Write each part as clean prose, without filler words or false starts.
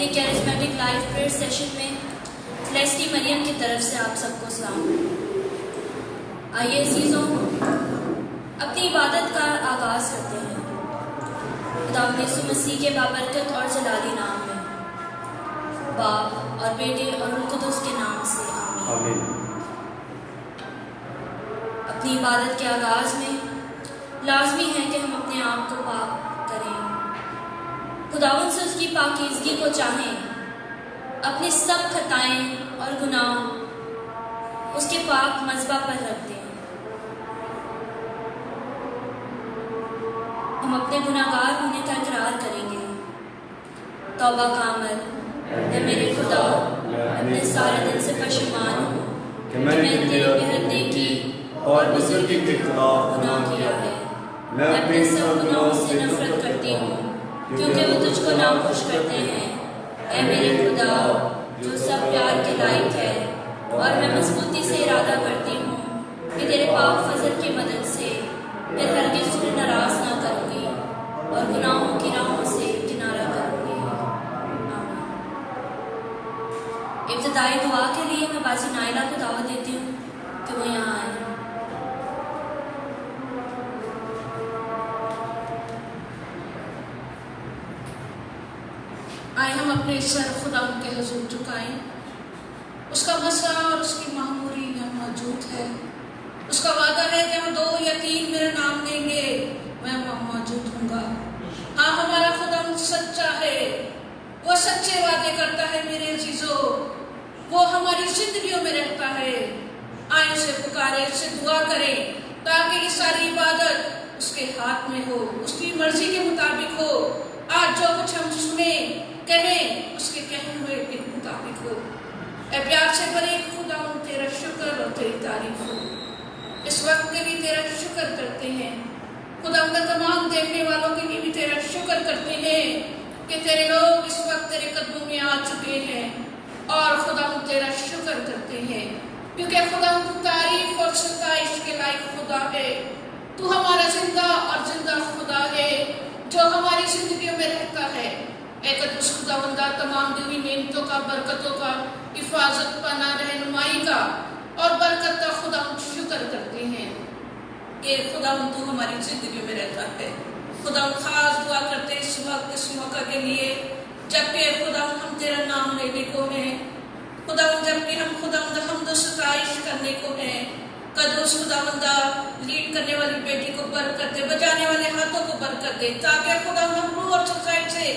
अपने charismatic live prayer session में Leslie Maryam की तरफ से आप सबको सलाम। आइए अजीजों, अपनी इबादत का आगाज करते हैं खुदा यीशु मसीह के बाबरकत और जलाली नाम में, बाप और बेटे और रूह कुदुस के नाम से आमीन। अपनी इबादत के आगाज में लाजमी है कि हम अपने आप को पाक करें, खुदावंद से उसकी पाकीज़गी को चाहें, अपनी सब खताएं और गुनाह उसके पाक मज़बा पर रख दें। हम अपने गुनाहगार होने का इकरार करेंगे। तौबा का अमल, मैं मेरे खुदा अपने सारे दिल से पशेमान हूँ कि मैंने तेरे बेहद नेकी और बुजुर्गी के खिलाफ गुनाह किया है। मैं अपने सब गुनाहों से नफरत करती हूँ क्योंकि वो तुझको नाखुश करते हैं। ऐ मेरे खुदा जो सब प्यार के लायक है, और मैं मजबूती से इरादा करती हूँ कि तेरे पाक फजल की मदद से मैं हरगिज़ तुझे नाराज ना करूँगी और गुनाहों की राहों से किनारा करूँगी। आमीन। इब्तिदाई दुआ के लिए मैं बाजी नाइला को दावत देती हूँ कि वो यहाँ आए। आए हम अपने सर खुदा के हुजूर झुकाएं। उसका मसला और उसकी मामूरी यहाँ मौजूद है। उसका वादा है कि हम 2 या 3 मेरा नाम लेंगे, मैं वहाँ मौजूद हूँगा। हाँ, हमारा खुदा सच्चा है, वो सच्चे वादे करता है मेरे अजीजों, वो हमारी जिंदगियों में रहता है। आए उसे पुकारे, उससे दुआ करें ताकि ये सारी इबादत उसके हाथ में हो, उसकी मर्जी के मुताबिक हो। आज जो कुछ हम सुने कहें उसके कहने हुए के मुताबिक हो। ऐ प्यार से भरे खुदा तेरा शुक्र और तेरी तारीफ हो। इस वक्त के भी तेरा शुक्र करते हैं खुदा, तमाम देखने वालों के लिए भी तेरा शुक्र करते हैं कि तेरे लोग इस वक्त तेरे कदमों में आ चुके हैं। और खुदा तेरा शुक्र करते हैं क्योंकि खुदा तू तारीफ और सताइश के लायक खुदा है। तू हमारा जिंदा और जिंदा खुदा है जो हमारी जिंदगियों में रहता है। एक खुदावंदा तमाम दिवी नेमतों का, बरकतों का, हिफाजत, पना, रहनुमाई का और बरकत का खुदा शुक्र करते हैं कि खुदा तू हमारी जिंदगी में रहता है। खुदा खास दुआ करते इस वक्त इस मौका के लिए जबकि खुदा हम तेरा नाम लेने को है। खुदा जबकि हम खुदा हमद सताइश करने को है। कदूस खुदावंदा लीड करने वाली बेटी को बरकत दे, बजाने वाले हाथों को बरकत दे, ताकि खुदा हम रूह और सच्चाई से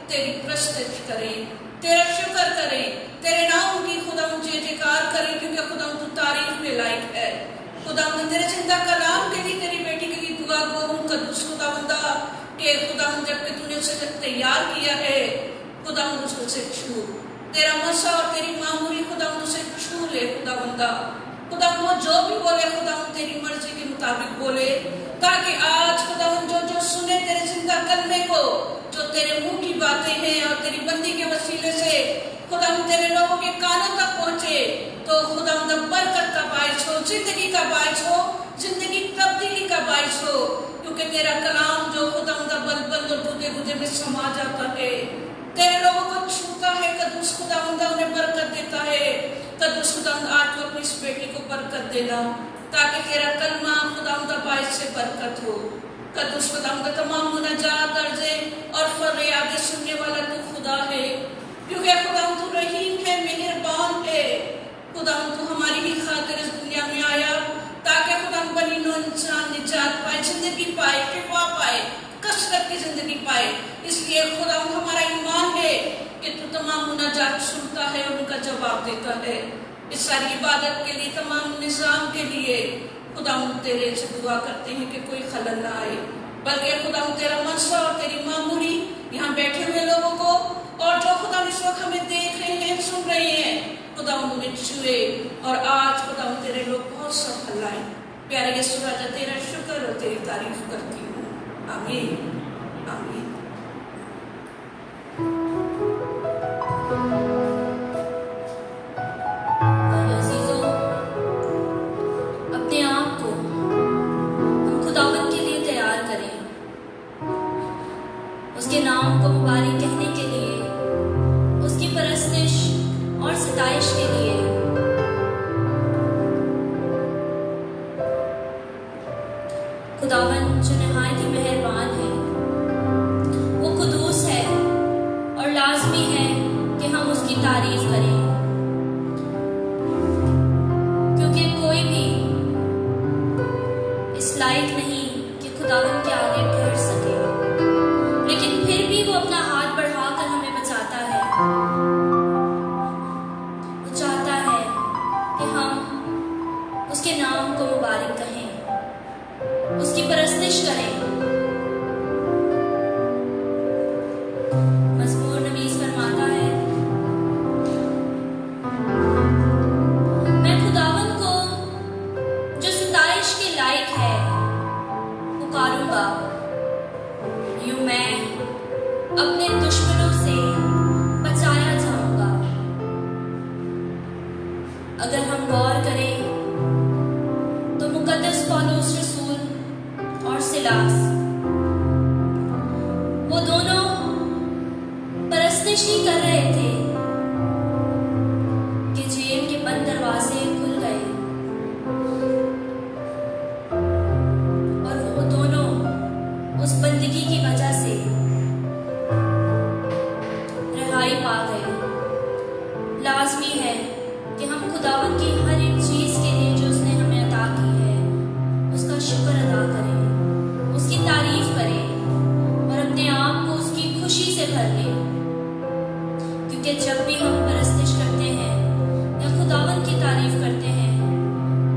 तेरी प्रस्तुति करें, तेरा शुक्र करें, तेरे नाम की खुदा मुझे जयकार करें क्योंकि खुदा तू तारीफ में लायक है। खुदा तेरे जिंदा कलाम के लिए, तेरी बेटी के लिए दुआ को हम कदूस खुदावंदा के खुदा जबकि तूने उसे तैयार किया है, खुदा उसे छू तेरा मसा और तेरी मामूली खुदा उसे छू ले। खुदावंदा खुदा वो जो भी बोले खुदा तेरी मर्जी के मुताबिक बोले, ताकि आज खुदा जो जो सुने तेरे जिंदा कलमे को, जो तेरे मुंह की बातें हैं और तेरी बंदी के वसीले से खुदा तेरे लोगों के कानों तक पहुंचे, तो खुदा बरकत का बाइस हो, जिंदगी का बाइस हो, जिंदगी तब्दीली का बाइस हो। क्योंकि तेरा कलाम जो खुदा बल बल और गुदे गुदे में समा जाता है, तेरे लोगों को छूता है। कदूस खुदा उन्हें बरकत देता है। कदूस खुदा आज तो अपनी इस बेटी को बरकत देना ताकि तेरा कलमा खुदा बाइस से बरकत हो। कदूस खुदा तमाम मुनाजात, अर्ज़े और फरियादें सुनने वाला तू खुदा है क्योंकि खुदा तू रहीम है, मेहरबान है। खुदा तू हमारी ही खातिर इस दुनिया में आया ताकि खुदा बनी नो इंसान निजात पाए, जिंदगी पाए, शिफा पाए, कसरत की जिंदगी पाए। इसलिए खुदा हमारा ईमान है कि तू तमाम मुनाजात सुनता है और उनका जवाब देता है। इस सारी इबादत के लिए, तमाम निज़ाम के लिए खुदा तेरे से दुआ करते हैं कि कोई खलल ना आए, बल्कि खुदा तेरा मसला और तेरी मामूली यहाँ बैठे हुए लोगों को और जो खुदा इस वक्त हमें देख रहे हैं, सुन रहे हैं, खुदा उन्हें छुए और आज खुदा तेरे लोग बहुत सफल आए। प्यारे यीशु राजा तेरा शुक्र और तेरी तारीफ करती हूँ। आमीन आमीन। अपने आप को हम खुदावंद के लिए तैयार करें, उसके नाम को मुबारक कहने के लिए उसकी परस्तिश और सताइश के लिए। खुदावन जो निहायत ही मेहरबान है, वो कुदूस है और लाजमी है कि हम उसकी तारीफ करें, क्योंकि कोई भी इस लायक नहीं कि खुदावन के आगे ठहर सके, लेकिन फिर भी वो अपना हाथ बढ़ाकर हमें बचाता है। वो चाहता है कि हम उसके नाम को मुबारक कहें, उसकी परस्तिश करें। मज़मूर नवीस फरमाता है, मैं खुदावन को जो सताइश के लायक है पुकारूंगा, यूं मैं अपने दुश्मनों से बचाया जाऊंगा। अगर हम गौर करें तो मुकद्दस पौलुस रसूल और सिलास, वो दोनों परस्तिश ही कर रहे थे कि जेल के बंद दरवाजे खुल गए और वो दोनों उस बंदगी की वजह से रिहाई पा गए। लाजमी है कि हम खुदावन की हर एक चीज के लिए जो उसने हमें अता की है उसका शुक्र अदा करें, उसकी तारीफ करें और अपने आप को उसकी खुशी से भर लें, क्योंकि जब भी हम परस्तिश करते हैं या खुदावन की तारीफ करते हैं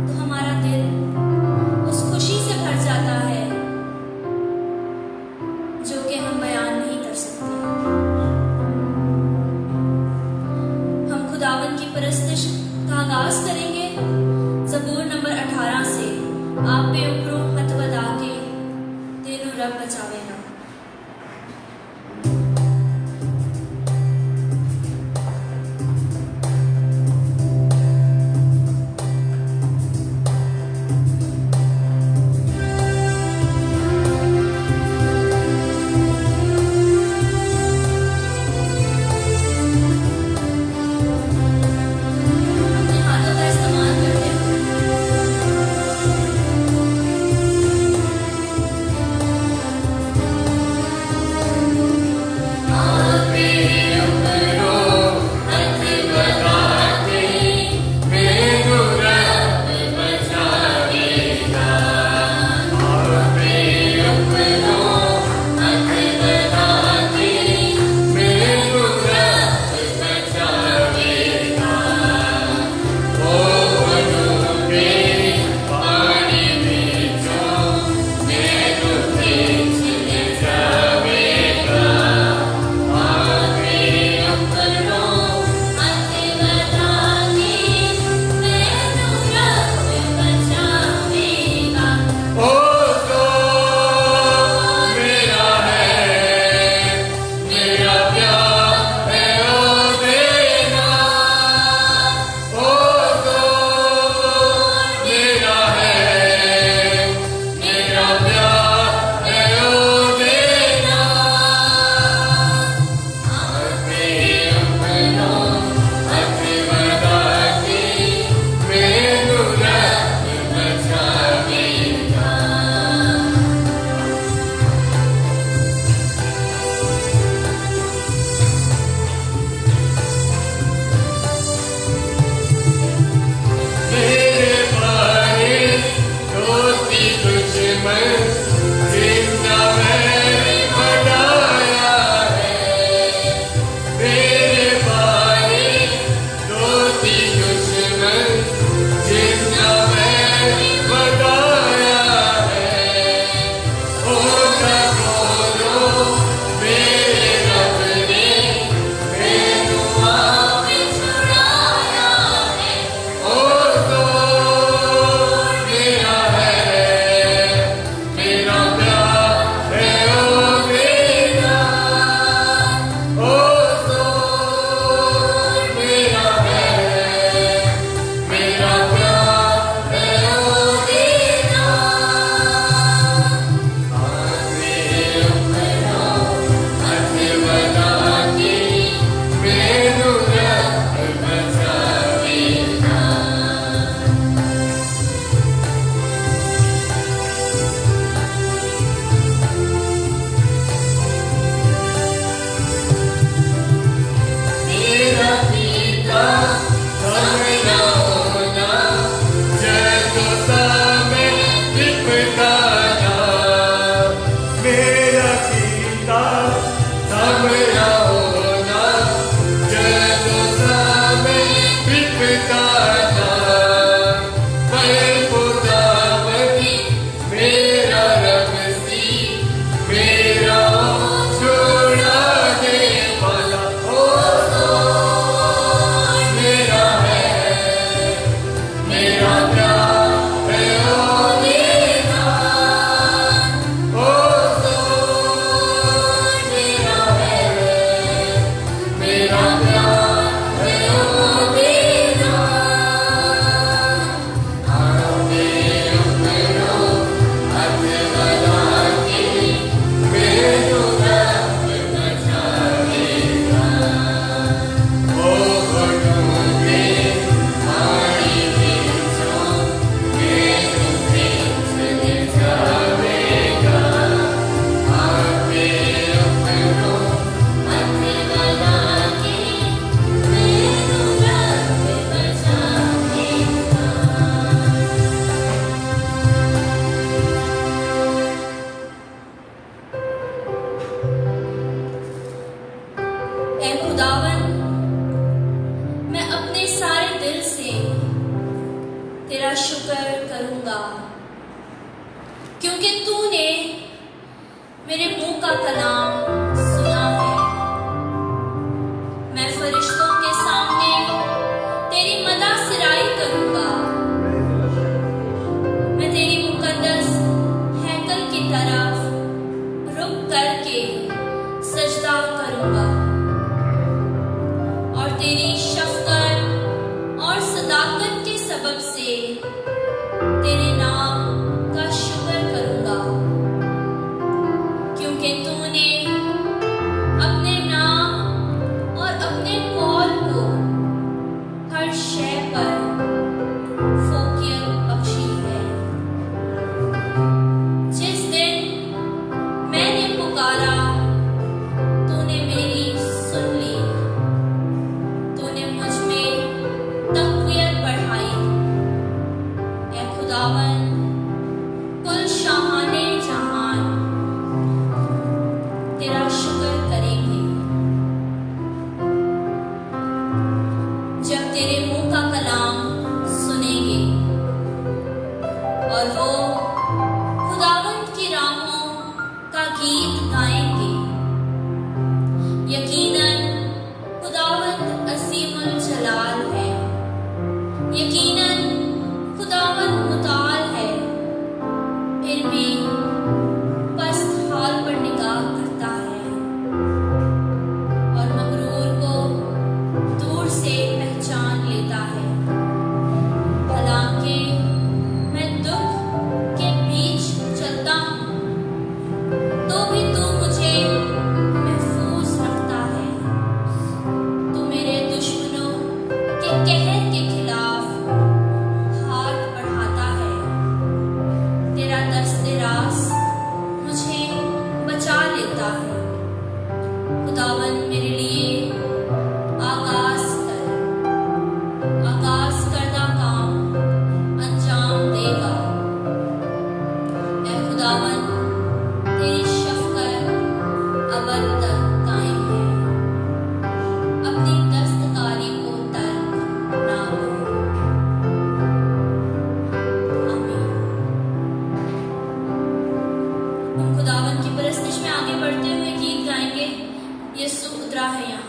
तो हमारा दिल उस खुशी से भर जाता है जो कि हम बयान नहीं कर सकते। हम खुदावन की परस्तिश का आगाज करेंगे ज़बूर नंबर 18 से। आप पे ऊपरों हथ वधा के तेनू रब बचावे ना। अपने हाथों का इस्तेमाल करते हुए ऐ खुदावन, मैं अपने सारे दिल से तेरा शुक्र करूंगा, क्योंकि तूने मेरे मुंह का कलाम सुना है। मैं फरिश्तों के सामने तेरी मदह सिराई करूंगा। मैं तेरी मुकद्दस हैकल की तरफ रुक करके सजदा करूंगा और तेरी शफ़क़त और सदाकत के सबब से तेरे नाम का शुक्र करूंगा, क्योंकि तूने अपने नाम और अपने कौल को हर शय पर फौकियत बख्शी है। जिस दिन मैंने पुकारा तूने मेरी सुन ली। तूने मुझ में तक़वियत बढ़ाई। ऐ खुदावन, कुल शाहाने जहान तेरा शुक्र करेंगे जब तेरे मुंह का कलाम सुनेंगे और वो खुदावंद की राहों का गीत गाएंगे। यकीनन खुदावंद अज़ीमुल जलाल है, यकीनन खुदावंद मुताल है, फिर भी पस्त हाल पर निगाह करता है और मगरूर को दूर से पहचान लेता है। हालांकि मैं दुख के बीच चलता हूँ, तो भी तू मुझे महफूज रखता है। तू मेरे दुश्मनों के कहर के खिलाफ हाथ बढ़ाता है। तेरा दस्ते रास्त मुझे बचा लेता है। खुदावन मेरे लिए आगाज करदा काम अंजाम देगा। ऐ खुदावन, तेरी शफ़क़त अबद तक कायम है। अपनी दस्तकारी को तर्क ना करो। आमीन। हम खुदावन की परस्तिश में आगे बढ़ते हुए गीत गाएंगे, यीशु उतरा है यहाँ।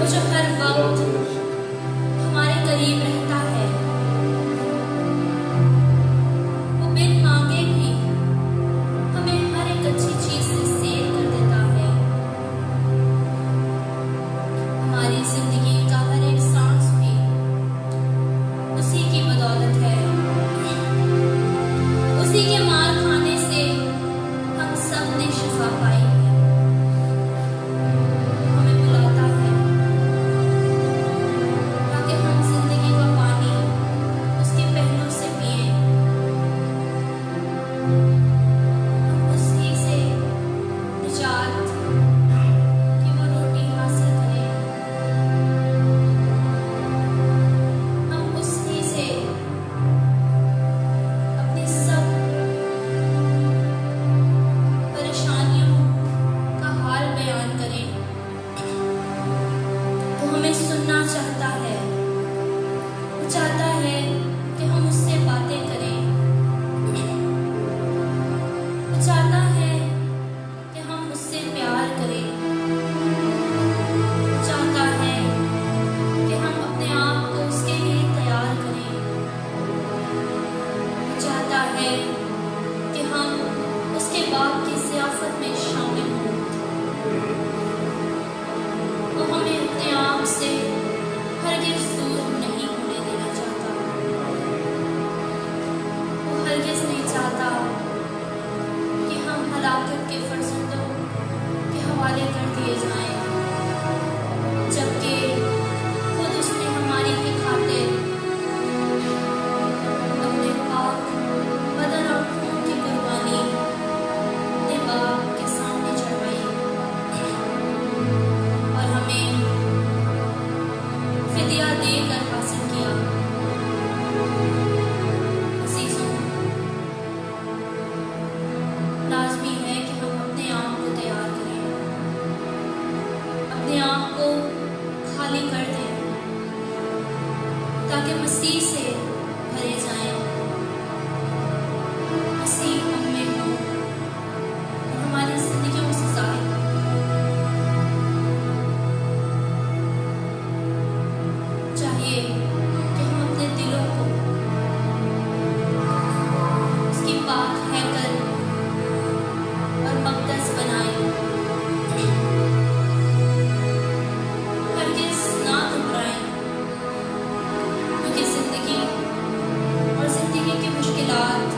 वो जो हर वक्त हमारे करीब रहता है, वो बिन मांगे भी हमें हर एक अच्छी चीज से सेव कर देता है। हमारी जिंदगी का हर एक सांस भी उसी की बदौलत है। उसी के मार खाने से हम सब ने शिफा पाई है। हमें बुलाता है ताकि हम जिंदगी का पानी उसके पहलू से पिए। हम उसी से निजात की वो रोटी हासिल करें। हम उसी से अपनी सब परेशानियों का हाल बयान करें। वो हमें सुनना चाहता है। वो चाहता है कि हम उससे बातें करें। वो चाहता है कि हम उससे प्यार करें। वो चाहता है कि हम अपने आप को उसके लिए तैयार करें। वो चाहता है कि हम उसके बाद की ज़ियाफ़त में शामिल हों। वो हमें अपने आप से हरगिज़ दूर नहीं होने देना चाहता। वो हरगिज़ नहीं चाहता कि हम हलाकत के फर्जंदों के हवाले कर दिए जाएं, जबकि खुद उसने हमारी ही खातिर अपने पाक बदन और खून की कुर्बानी अपने बाप के सामने चढ़ाई और हमें फिदिया देकर हासिल किया। अज़ीज़ों, लाज़मी है कि हम अपने आप को तैयार करें, अपने आप को खाली कर दें ताकि मसीह से भरे जाएं। मसीह हम में हो और हमारी जिंदगियों से ज़ाहिर हो। चाहिए कि हम अपने दिलों को उसकी पाक हैकल और मक़दस बनाएं। हरगिज़ ना घबराएं, क्योंकि जिंदगी और जिंदगी की मुश्किलात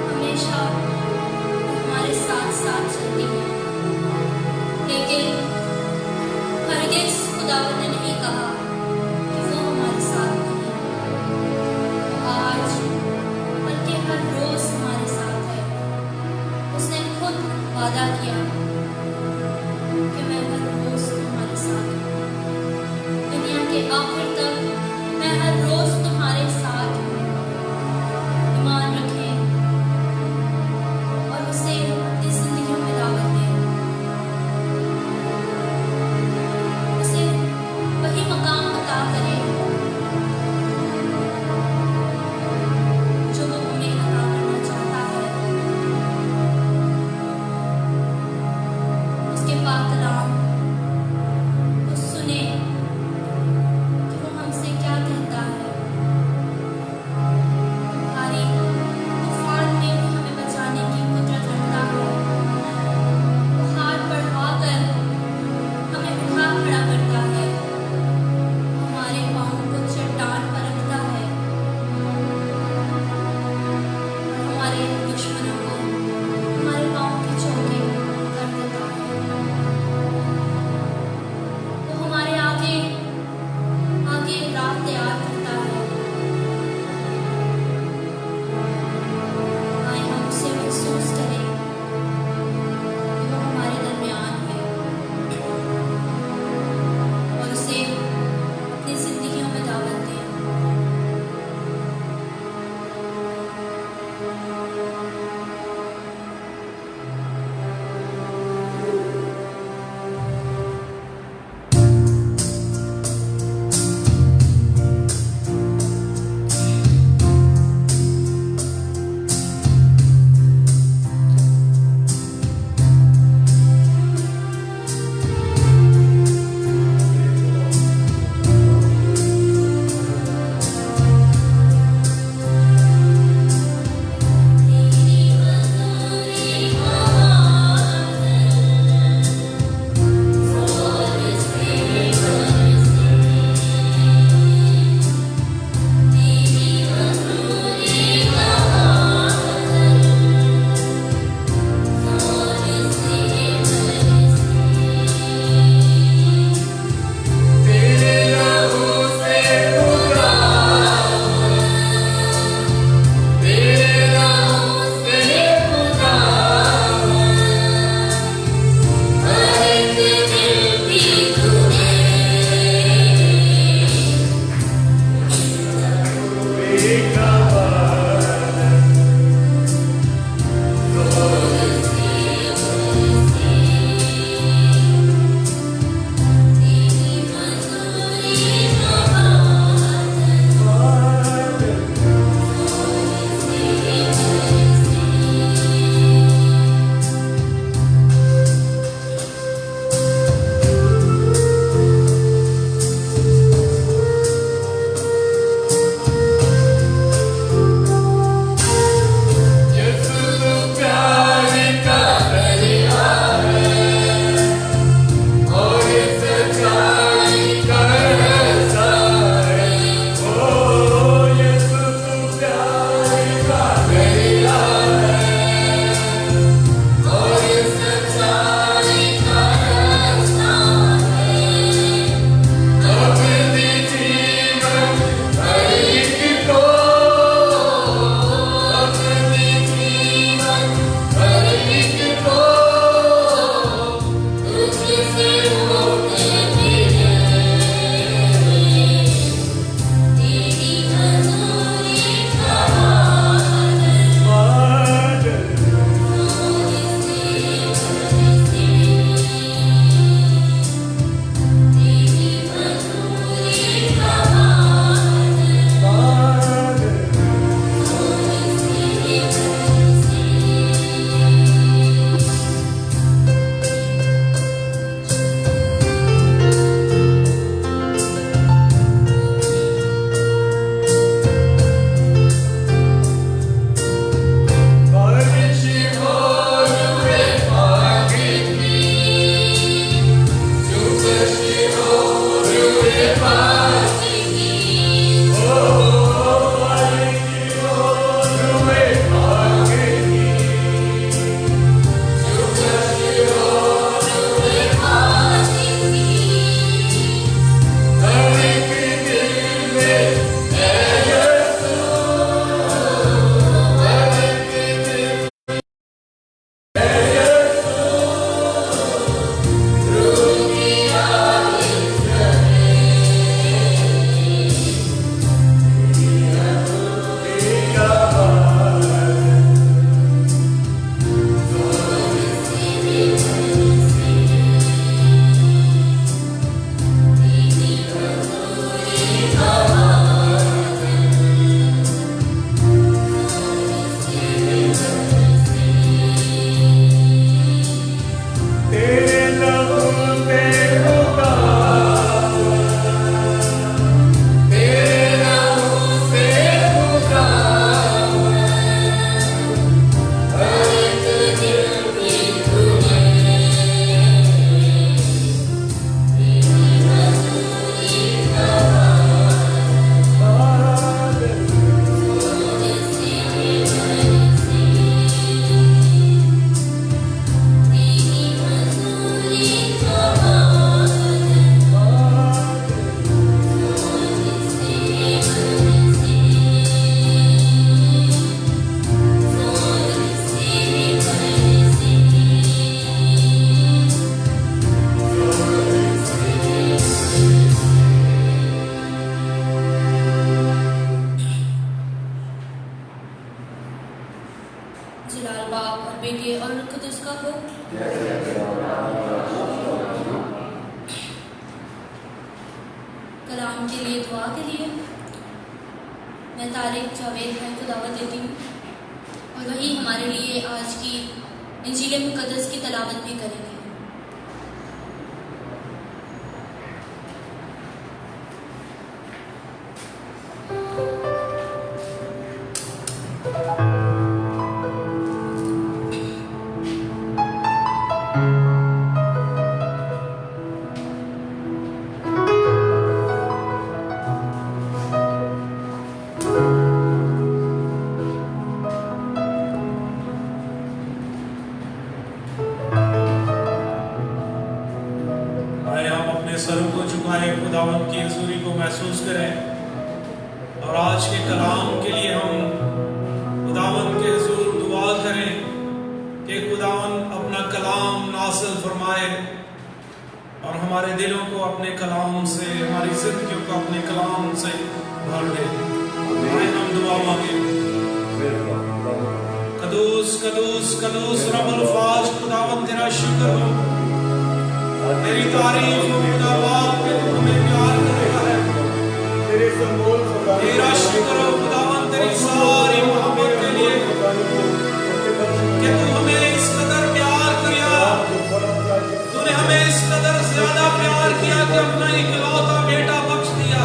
हमेशा हमारे साथ साथ चलती हैं। लेकिन हरगिज़ खुदावंद ने नहीं कहा कि वो हमारे साथ नहीं। वो आज बल्कि हर रोज हमारे साथ है। उसने खुद वादा किया कि मैं हर रोज तुम्हारे साथ हूँ, दुनिया के आखिर तक मैं हर रोज तुम्हारे साथ हूँ। ईमान रखें और उसे अपनी जिंदगियों में दावत दें। उसे वही मकाम अता करें जो वो हमें अता करना चाहता है। उसके पाक कलाम को सुने कि वो हमसे क्या कहता है। जलाल बाप और बेटे और रूह कुदस का हो। कलाम के लिए दुआ के लिए मैं तारिक जावेद भाई को दावत देती हूँ और वही हमारे लिए आज की इंजील मुकद्दस की तलावत भी करेंगे। सरों को झुकाएं, खुदावंद की हजूरी को महसूस करें और आज के कलाम के लिए हम खुदावंद के हजूर दुआ करें कि खुदावंद अपना कलाम नासिल फरमाए और हमारे दिलों को अपने कलाम से, हमारी जिंदगियों को अपने कलाम से भर दे। हम दुआ मांगे। कदूस कदूस कदूस रब्बुल फाज, खुदावंद तेरा शुक्र हो, तेरी तारीफ हो खुदा बाप के तू हमें प्यार करेगा है। तेरा शुक्र हो खुदावंद तेरी सारी मोहब्बत के लिए कि तू हमें इस कदर प्यार किया, तूने हमें इस कदर ज्यादा प्यार किया कि अपना इकलौता बेटा बख्श दिया।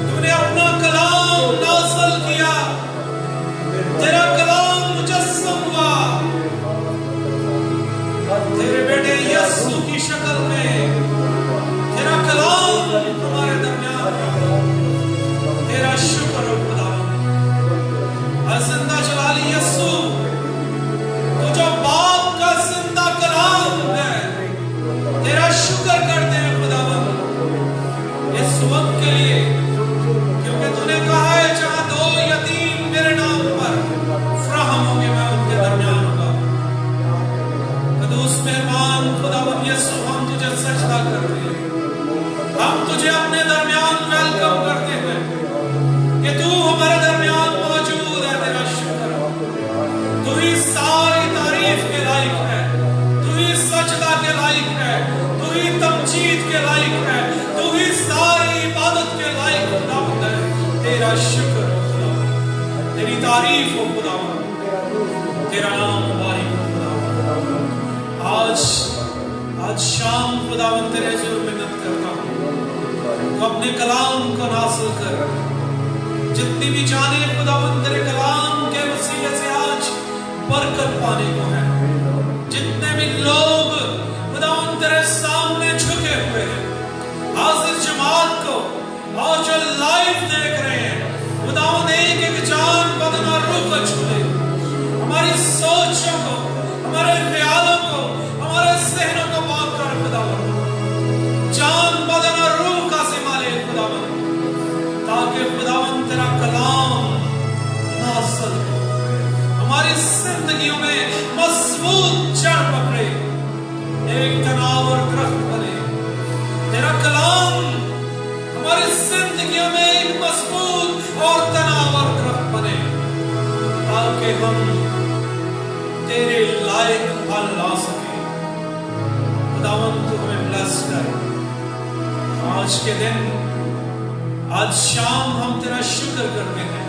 तूने अपना कलाम नाज़िल किया, तेरा कलाम मुजस्सम हुआ तेरे बेटे यीशु की शक्ल में। तेरा कलाम हमारे दरमियान है। तेरा शुक्र हो खुदा। जिंदा जलाली यीशु, तू जो बाप का जिंदा कलाम है, तेरा शुक्र करते हैं खुदावंद इस वक्त के लिए, क्योंकि तूने कहा है जहां 2 या 3 मेरे नाम पर फराहम होंगे मैं उनके दरमियान होगा। कदूस मेहमान खुदावंद यीशु, हम तुझे सजदा करते हैं, हम तुझे अपने दरमियान वेलकम करते हैं कि तू हमारे दरमियान मौजूद है। तेरा शुक्र, तू ही सारी तारीफ के लायक है, तू ही सजदा के लायक है, तू ही तमजीद के लायक है, तू ही सारी इबादत के लायक खुदावंद है। तेरा शुक्र हो खुदावंद, तेरी तारीफ हो खुदावंद, तेरा नाम मुबारक हो खुदावंद। आज शाम खुदावंद तेरे हुजूर मिन्नत करता हूँ, तो अपने कलाम को नासिल कर। जितनी भी जाने खुदावंद तेरे कलाम के वसीले से आज बरकत पाने को है, जितने भी लोग खुदावंद तेरे सामने झुके हुए हैं, आज इस जमात को और जो लाइव देख रहे हैं, खुदावंद एक एक जान बदन और रूह को छूए, हमारी सोचों को, हमारे ख्यालों को, हमारे ज़हनों को पाक कर खुदावंद, जान बदन और रूह का सिमाले खुदावंद, ताकि खुदावंद तेरा कलाम नाज़िल हो, हमारी जिंदगियों में मजबूत जड़ पकड़े, एक तनावर दरख्त बने। तेरा कलाम हमारी जिंदगियों में एक मजबूत और तनावर दरख्त बने, ताकि हम तेरे लायक फल ला सके। खुदावंद तू हमें ब्लेस कर। आज के दिन, आज शाम हम तेरा शुक्र करते हैं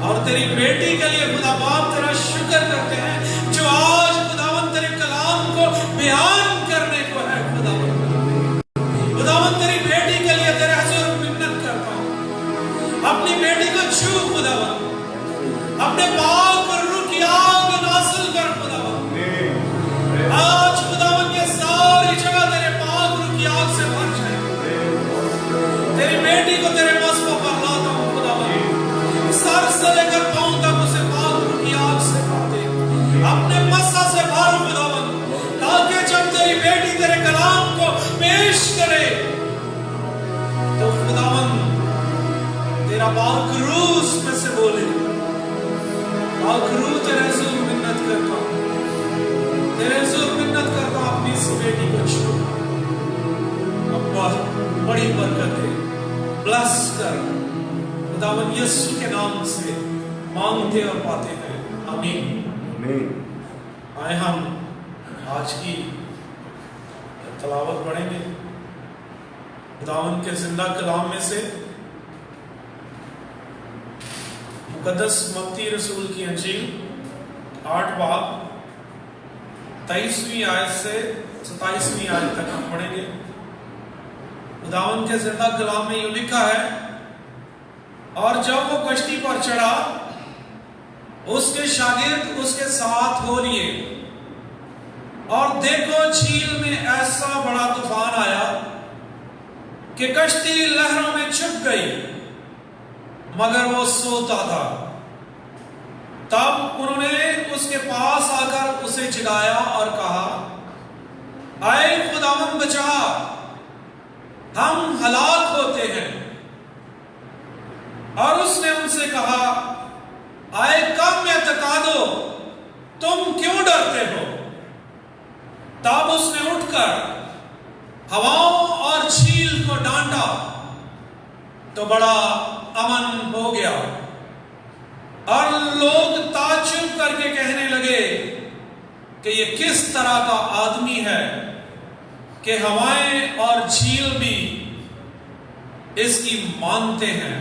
और तेरी बेटी के लिए खुदा बाप तेरा शुक्र करते हैं, जो आज खुदावंद तेरे कलाम को बयान करने को है। खुदावंद तेरी बेटी के लिए तेरे हुजूर मिन्नत करता हूँ, अपनी बेटी को छू खुदावंद, अपने पाक और रूह की आग नाज़िल कर खुदावंद। आज खुदावंद ये सारी जगह तेरे पाक रूह की आग से भर जाए। तेरी बेटी को तेरे मज़हब पर लाता हूँ खुदावंद, सर से लेकर पांव तक उसे पाक रूह की आग से भर दे, अपने मस्सा से भर खुदावंद, ताकि जब तेरी बेटी तेरे कलाम को पेश करे तो खुदावंद तेरा पाक रूह उसमें से बोले। पाक रूह तेरे हुजूर मिन्नत करता हूँ, तेरे हुजूर मिन्नत करता हूँ, अपनी इस बेटी को छू, अब्बा बड़ी बरकत दे, ब्लेस कर। खुदावंद यीशु के नाम से मांगते और पाते हैं, आमीन। आमीन। आए हम आज की तलावत पढ़ेंगे खुदावंद के जिंदा कलाम में से मुकद्दस मत्ती रसूल की अंजील 8 बाब 23वीं आयत से 27वीं आयत तक हम पढ़ेंगे। खुदावंद के जिंदा कलाम में यूं लिखा है, और जब वो कश्ती पर चढ़ा उसके शागिर्द उसके साथ हो लिए, और देखो झील में ऐसा बड़ा तूफान आया कि कश्ती लहरों में छुप गई, मगर वो सोता था। तब उन्होंने उसके पास आकर उसे जगाया और कहा, आए खुदावंद बचा, हम हलाक होते हैं। और उसने उनसे कहा, आए कम एतकादो, तुम क्यों डरते हो? तब उसने उठकर हवाओं और झील को डांटा तो बड़ा अमन हो गया। और लोग ताज्जुब करके कहने लगे कि ये किस तरह का आदमी है कि हवाएं और झील भी इसकी मानते हैं।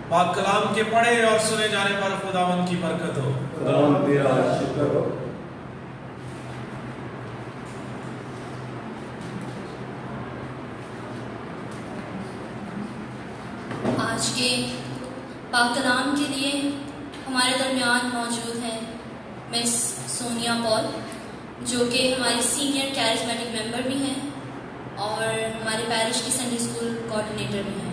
पाक कलाम के पढ़े और सुने जाने पर खुदावंद की बरकत हो। खुदावंद तेरा शुक्र हो। आज के पाक कलाम के लिए हमारे दरमियान मौजूद हैं मिस सोनिया पॉल, जो कि हमारी सीनियर कैरिस्मेटिक मेंबर भी हैं और हमारे पैरिश की संडे स्कूल कोऑर्डिनेटर भी हैं।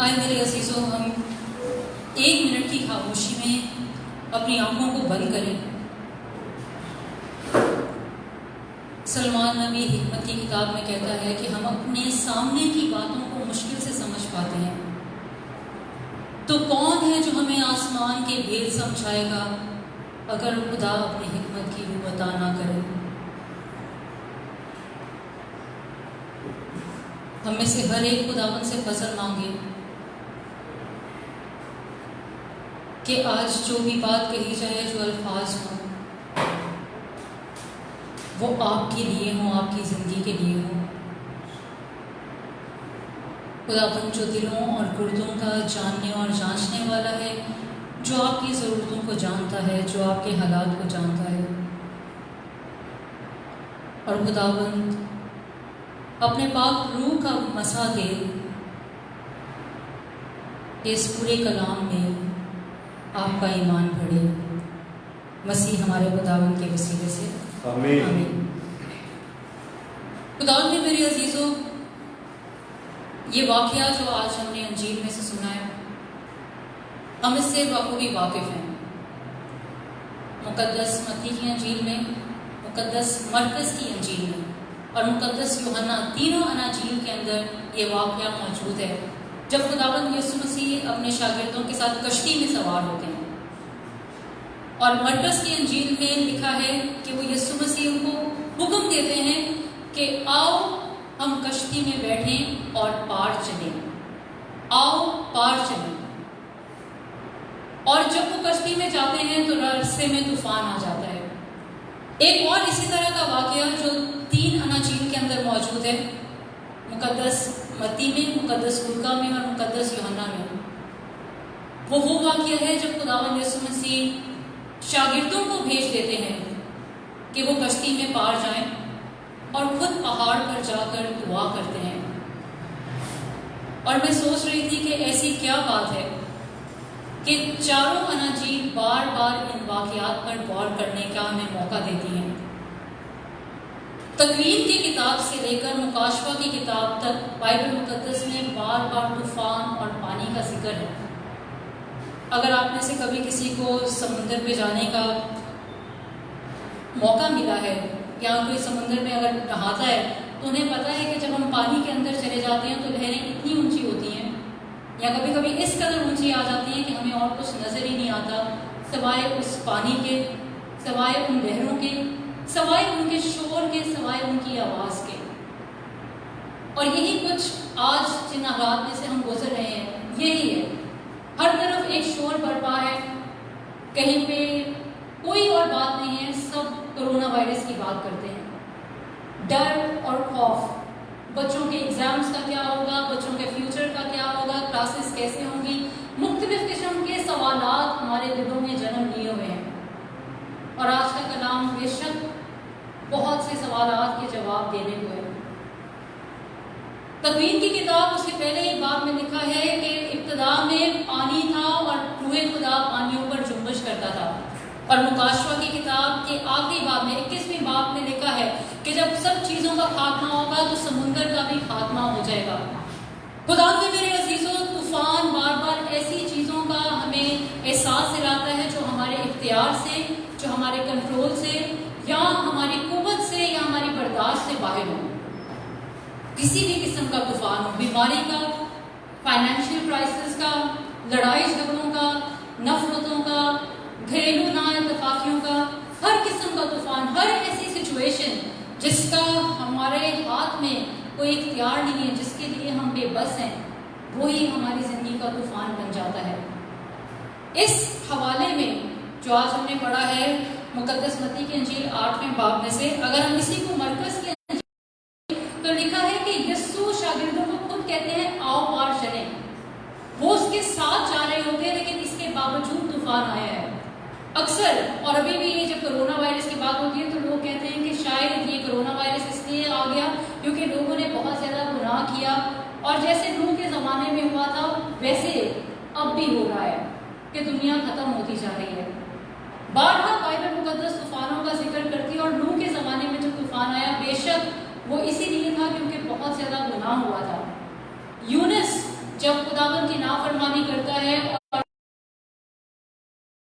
आए मेरे अजीजों, हम 1 मिनट की खामोशी में अपनी आंखों को बंद करें। सलमान नबी हिकमत की किताब में कहता है कि हम अपने सामने की बातों को मुश्किल से समझ पाते हैं, तो कौन है जो हमें आसमान के भेद समझाएगा अगर खुदा अपनी हिकमत की रूह अता ना करे। हम में से हर एक खुदावन से फजल मांगे कि आज जो भी बात कही जाए, जो अल्फाज हों, वो आपके लिए हों, आपकी ज़िंदगी के लिए हों। खुदावन जो दिलों और गुर्दों का जानने और जांचने वाला है, जो आपकी ज़रूरतों को जानता है, जो आपके हालात को जानता है। और खुदावन अपने पाक रूह का मसा दे इस पूरे कलाम में आपका ईमान बढ़े। मसीह हमारे खुदावन के वसीले से आमीन। आमीन। खुदावन में मेरे अजीजों, ये वाक़या जो आज हमने अंजील में से सुना है, हम इससे बखूबी वाकिफ़ हैं। मुकद्दस मत्ती की अंजील में, मुकद्दस मरकज़ की अंजील में और मुकद्दस यूहन्ना, तीनों अनाजील के अंदर ये वाक़या मौजूद है, जब खुदावंद यीशु मसीह अपने शागिर्दों के साथ कश्ती में सवार होते हैं। और मरकज़ की अंजील में लिखा है कि वो यीशु मसीह उनको हुक्म देते हैं कि आओ हम कश्ती में बैठें और पार चलें, आओ पार चलें। और जब वो कश्ती में जाते हैं तो रास्ते में तूफान आ जाता है। एक और इसी तरह का वाक़या जो 3 अनाजील के अंदर मौजूद है, मुकद्दस मत्ती में, मुकद्दस लूका में और मुकद्दस यूहन्ना में, वो वाक़या है जब खुदावंद यीशु मसीह शागिर्दों को भेज देते हैं कि वो कश्ती में पार जाएं और खुद पहाड़ पर जाकर दुआ करते हैं। और मैं सोच रही थी कि ऐसी क्या बात है कि चारों अनाजील बार बार इन वाक़यात पर गौर करने का हमें मौका देती हैं। तकवीन की किताब से लेकर मुकाशवा की किताब तक बाइबल मुकद्दस में बार बार तूफान और पानी का जिक्र है। अगर आप में से कभी किसी को समुंदर पे जाने का मौका मिला है या कोई समुंदर में अगर नहाता है तो उन्हें पता है कि जब हम पानी के अंदर चले जाते हैं तो लहरें इतनी ऊंची होती हैं या कभी कभी इस कदर ऊंची आ जाती हैं कि हमें और कुछ नज़र ही नहीं आता सिवाय उस पानी के, सिवाय उन लहरों के सवाए उनके शोर के, सवाए उनकी आवाज़ के। और यही कुछ आज जिन हालात में से हम गुजर रहे हैं, यही है। हर तरफ एक शोर बरपा है, कहीं पे कोई और बात नहीं है, सब कोरोना वायरस की बात करते हैं। डर और खौफ, बच्चों के एग्जाम्स का क्या होगा, बच्चों के फ्यूचर का क्या होगा, क्लासेस कैसे होंगी, मुख्तलिफ किस्म के सवालात हमारे दिलों में जन्म लिए हुए हैं। और आज का कलाम बेशक बहुत से सवालात के जवाब देने को है। तकवीन की किताब उसके पहले ही बाब में लिखा है कि इब्तिदा में पानी था और रूहे खुदा पानियों पर जुम्बश करता था। और मुकाशवा की किताब के आखिरी बाब में 21वें बाब में लिखा है कि जब सब चीज़ों का खात्मा होगा तो समुंदर का भी खात्मा हो जाएगा। खुदा ने मेरे अजीज़ों, तूफान बार बार ऐसी चीज़ों का हमें एहसास दिलाता है जो हमारे इख्तियार से, जो हमारे कंट्रोल से या हमारी कुव्वत से या हमारी बर्दाश्त से बाहर हो। किसी भी किस्म का तूफान हो, बीमारी का, फाइनेंशियल क्राइसिस का, लड़ाई झगड़ों का, नफरतों का, घरेलू नाइतफाकियों का, हर किस्म का तूफान, हर ऐसी सिचुएशन जिसका हमारे हाथ में कोई इख्तियार नहीं है, जिसके लिए हम बेबस हैं, वही हमारी ज़िंदगी का तूफान बन जाता है। इस हवाले में जो आज हमने पढ़ा है मुकद्दस मत्ती की इंजील 8वें बाब में से, अगर हम इसी को मरकज़ के तो लिखा है कि यीशु शागिर्दों को खुद कहते हैं आओ पार चलें। वो उसके साथ जा रहे होते हैं, लेकिन इसके बावजूद तूफान आया है। अक्सर और अभी भी ये जब कोरोना वायरस की बात होती है तो लोग कहते हैं कि शायद ये कोरोना वायरस इसलिए आ गया क्योंकि लोगों ने बहुत ज़्यादा गुनाह किया, और जैसे नूह के ज़माने में हुआ था वैसे अब भी हो रहा है कि दुनिया ख़त्म होती जा रही है। बारहा बाइबल मुकद्दस तूफानों का जिक्र करती है, और नूह के ज़माने में जो तूफान आया बेशक वो इसीलिए था क्योंकि बहुत ज़्यादा गुनाह हुआ था। यूनुस जब खुदावंद की नाफरमानी करता है और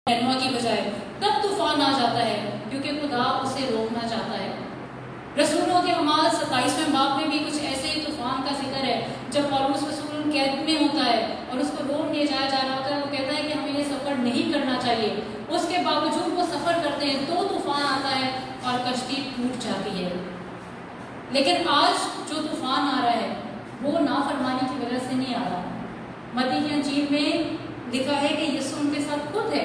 रहनुमा की बजाय, तब तूफान आ जाता है क्योंकि खुदा उसे रोकना चाहता है। रसूलों के अमाल 27वें बाब में भी कुछ ऐसे ही तूफान का जिक्र है। जब पौलुस रसूल कैद में होता है और उसको रोक ले जाया जा रहा होता है, वो कहता है कि हमें ये सफ़र नहीं करना चाहिए, उसके बावजूद वो सफ़र करते हैं, तो तूफान आता है और कश्ती टूट जाती है। लेकिन आज जो तूफान आ रहा है वो नाफरमानी की वजह से नहीं आ रहा। मत्ती की इंजील में लिखा है कि यीशु उनके साथ खुद है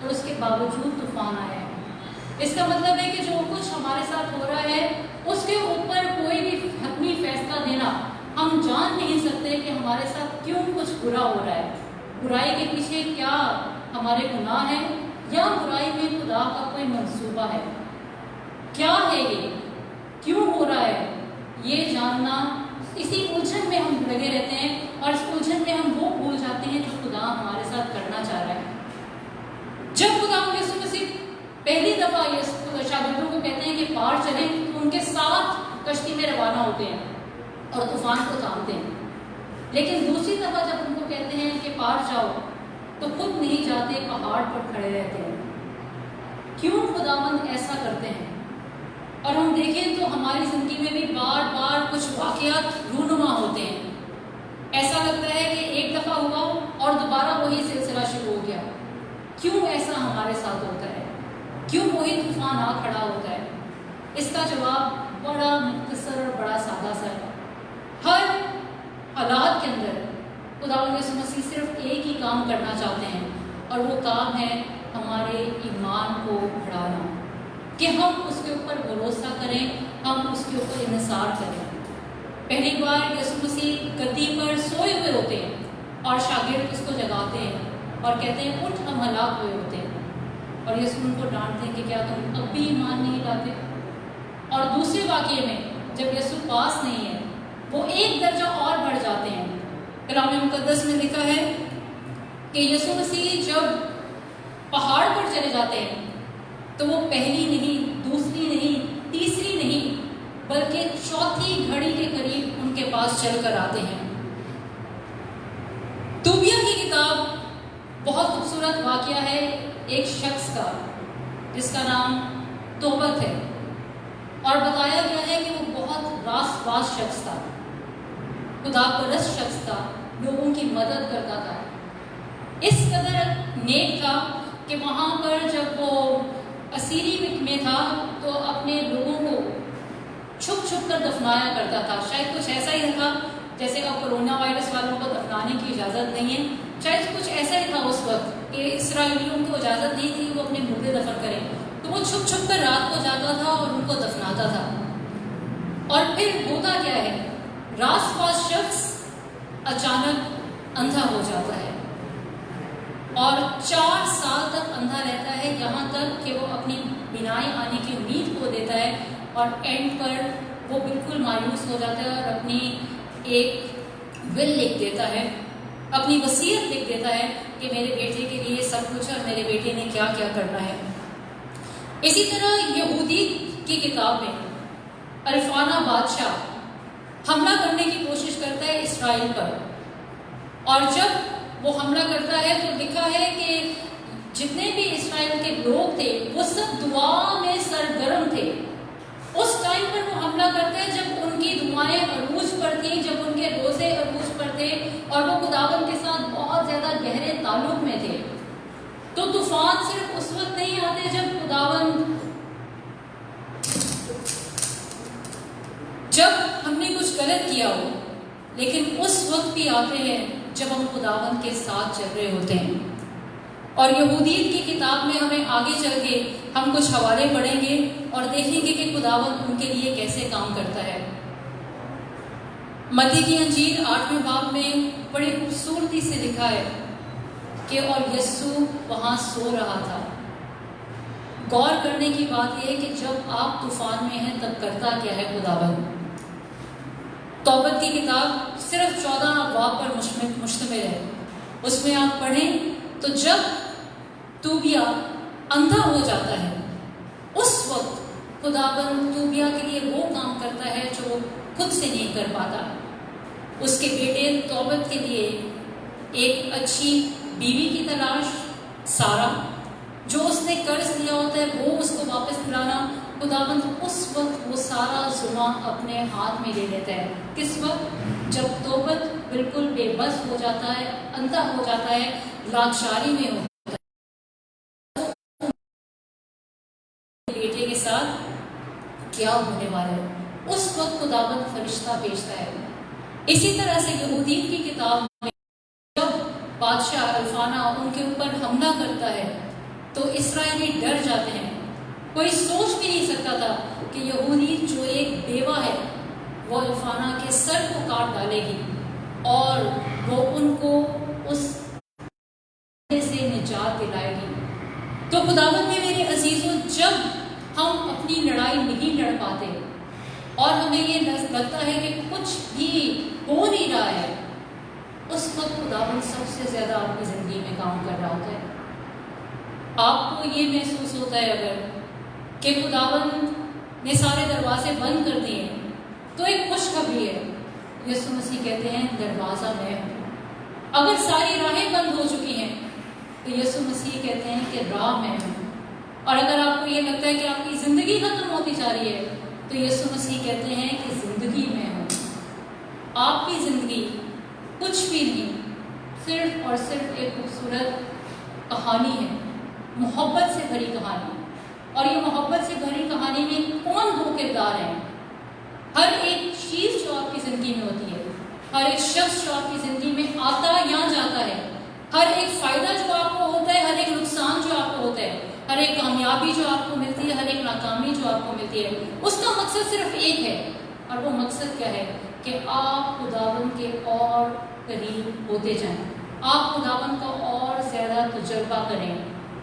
और उसके बावजूद तूफान आया है। इसका मतलब है कि जो कुछ हमारे साथ हो रहा है उसके ऊपर कोई भी हतमी फैसला देना, हम जान नहीं सकते कि हमारे साथ क्यों कुछ बुरा हो रहा है। बुराई के पीछे क्या हमारे गुनाह है या बुराई में खुदा का कोई मंसूबा है? क्या है ये, क्यों हो रहा है, ये जानना, इसी उलझन में हम लगे रहते हैं और इस उलझन में हम वो भूल जाते हैं जो खुदा हमारे साथ करना चाह रहा है। जब खुदा यीशु मसीह पहली दफा शागिर्दों को कहते हैं कि पार चलें, तो उनके साथ कश्ती में रवाना होते हैं और तूफान को थामते हैं। लेकिन दूसरी दफा जब उनको कहते हैं कि पार जाओ, तो खुद नहीं जाते, पहाड़ पर खड़े रहते हैं। क्यों खुदावंद ऐसा करते हैं? और हम देखें तो हमारी जिंदगी में भी बार बार कुछ वाकयात रूनुमा होते हैं। ऐसा लगता है कि एक दफा हुआ और दोबारा वही सिलसिला शुरू हो गया। क्यों ऐसा हमारे साथ होता है? क्यों वही तूफान आ खड़ा होता है? इसका जवाब बड़ा मुख्तसर और बड़ा सादा सा है। हर हालात के अंदर खुदावंद यीशु मसीह सिर्फ एक ही काम करना चाहते हैं, और वो काम है हमारे ईमान को बढ़ाना, कि हम उसके ऊपर भरोसा करें, हम उसके ऊपर इन्हिसार करें। पहली बार यीशु मसीह गद्दी पर सोए हुए होते हैं और शागिर्द उसको जगाते हैं और कहते हैं उठ, हम हलाक हुए होते हैं। और यीशु उनको डांटते हैं कि क्या तुम अब भी ईमान नहीं लाते? और दूसरे वाक़ये में जब यीशु पास नहीं है, वो एक दर्जा और बढ़ जाते हैं। कलाम मुकद्दस में लिखा है कि यीशु मसीह जब पहाड़ पर चले जाते हैं तो वो पहली नहीं, दूसरी नहीं, तीसरी नहीं, बल्कि चौथी घड़ी के करीब उनके पास चलकर आते हैं। तूबिया की किताब बहुत खूबसूरत वाकया है एक शख्स का जिसका नाम तोबत है, और बताया गया है कि वो बहुत रासबाज शख्स था, खुदा परस्त शख्स था, लोगों की मदद करता था। इस कदर नेक था कि वहाँ पर जब वो असीरी में था तो अपने लोगों को छुप छुप कर दफनाया करता था। शायद कुछ ऐसा ही था जैसे अब कोरोना वायरस वालों को दफनाने की इजाज़त नहीं है, शायद कुछ ऐसा ही था उस वक्त कि इसराइलियों को इजाज़त नहीं थी वो अपने मुर्दे दफन करें, तो वो छुप छुप कर रात को जाता था और उनको दफनाता था। और फिर होता क्या है, रास पास शख्स अचानक अंधा हो जाता है और 4 साल तक अंधा रहता है, यहाँ तक कि वो अपनी बीनाई आने की उम्मीद खो देता है और एंड पर वो बिल्कुल मायूस हो जाता है और अपनी एक विल लिख देता है, अपनी वसीयत लिख देता है कि मेरे बेटे के लिए सब कुछ और मेरे बेटे ने क्या क्या करना है। इसी तरह यहूदी की किताब में अल्फाना बादशाह हमला करने की कोशिश करता है इसराइल पर, और जब वो हमला करता है तो लिखा है कि जितने भी इसराइल के लोग थे वो सब दुआ में सरगर्म थे। उस टाइम पर वो हमला करते हैं जब उनकी दुआएं अरूज पर थी, जब उनके रोजे अरूज पर थे और वो खुदावंद के साथ बहुत ज्यादा गहरे ताल्लुक में थे। तो तूफान सिर्फ उस वक्त नहीं आते जब हमने कुछ गलत किया हो, लेकिन उस वक्त भी आते हैं जब हम खुदावंद के साथ चल रहे होते हैं। और यहूदियत की किताब में हमें आगे चल के हम कुछ हवाले पढ़ेंगे और देखेंगे कि खुदावंद उनके लिए कैसे काम करता है। मत्ती की अंजील 8वें बाब में बड़ी खूबसूरती से लिखा है कि और यीशु वहां सो रहा था। गौर करने की बात यह है कि जब आप तूफान में हैं तब करता क्या है खुदावंद। तौबत की किताब सिर्फ 14 अबवाब पर मुश्तमिल है। उसमें आप पढ़ें तो जब तूबिया अंधा हो जाता है उस वक्त खुदाबंद तूबिया के लिए वो काम करता है जो वो खुद से नहीं कर पाता। उसके बेटे तौबत के लिए एक अच्छी बीवी की तलाश, सारा जो उसने कर्ज लिया होता है वो उसको वापस दिलाना। खुदाबंद उस वक्त वो सारा जुम्मा अपने हाथ में ले लेता है। किस वक्त? जब तौबत बिल्कुल बेबस हो जाता है, अंधा हो जाता है, लाचारी में होता है, बेटे के साथ क्या होने वाला है, उस वक्त खुदाबंद फरिश्ता भेजता है। इसी तरह से यहूदियत की किताब में जब बादशाह अल्फाना उनके ऊपर हमला करता है तो इस्राएली डर जाते हैं। कोई सोच भी नहीं सकता था कि यहूदी जो एक बेवा है वो अल्फाना के सर को काट डालेगी और वो उनको उस से निजात दिलाएगी। तो खुदावंद में मेरे अजीजों, जब हम अपनी लड़ाई नहीं लड़ पाते और हमें ये लगता है कि कुछ भी हो नहीं रहा है, उस वक्त खुदावंद सबसे ज्यादा आपकी जिंदगी में काम कर रहा होता है। आपको ये महसूस होता है अगर कि खुदावंद ने सारे दरवाजे बंद कर दिए तो एक खुशखबरी है, यीशु मसीह कहते हैं दरवाजा मैं हूँ। अगर सारी राहें बंद हो चुकी हैं तो यीशु मसीह कहते हैं कि राह मैं हूँ। और अगर आपको ये लगता है कि आपकी जिंदगी खत्म होती जा रही है तो यीशु मसीह कहते हैं कि जिंदगी मैं हूँ। आपकी जिंदगी कुछ भी नहीं, सिर्फ और सिर्फ एक खूबसूरत कहानी है, मोहब्बत से भरी कहानी। और ये मोहब्बत से भरी कहानी में कौन दो किरदार हैं? हर एक चीज जो आपकी जिंदगी में होती है, हर एक शख्स जो आपकी जिंदगी में आता या जाता है, हर एक फायदा जो आपको होता है, हर एक नुकसान जो आपको होता है, हर एक कामयाबी जो आपको मिलती है, हर एक नाकामी जो आपको मिलती है, उसका मकसद सिर्फ एक है। और वो मकसद क्या है? कि आप खुदावंद के और करीब होते जाएं, आप खुदावंद का और ज्यादा तजुर्बा करें।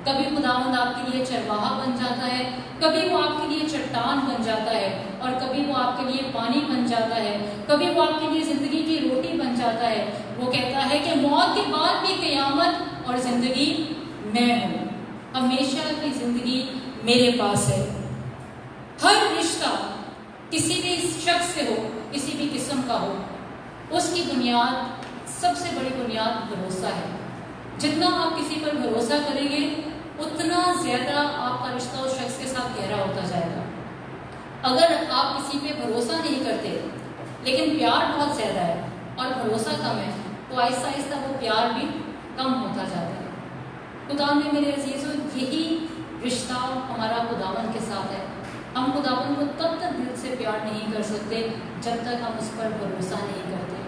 कभी खुदावंद आपके लिए चरवाहा बन जाता है, कभी वो आपके लिए चट्टान बन जाता है, और कभी वो आपके लिए पानी बन जाता है, कभी वो आपके लिए जिंदगी की रोटी बन जाता है। वो कहता है कि मौत के बाद भी क़यामत और जिंदगी मैं हूँ, हमेशा की जिंदगी मेरे पास है। हर रिश्ता किसी भी शख्स से हो, किसी भी किस्म का हो, उसकी बुनियाद, सबसे बड़ी बुनियाद भरोसा है। जितना आप किसी पर भरोसा करेंगे उतना ज्यादा आपका रिश्ता उस शख्स के साथ गहरा होता जाएगा। अगर आप किसी पे भरोसा नहीं करते लेकिन प्यार बहुत ज्यादा है और भरोसा कम है तो आहिस्ता आहिस्ता वो प्यार भी कम होता जाता है। खुदा ने मेरे अजीजों यही रिश्ता हमारा खुदावन के साथ है। हम खुदावन को तब तक दिल से प्यार नहीं कर सकते जब तक हम उस पर भरोसा नहीं करते,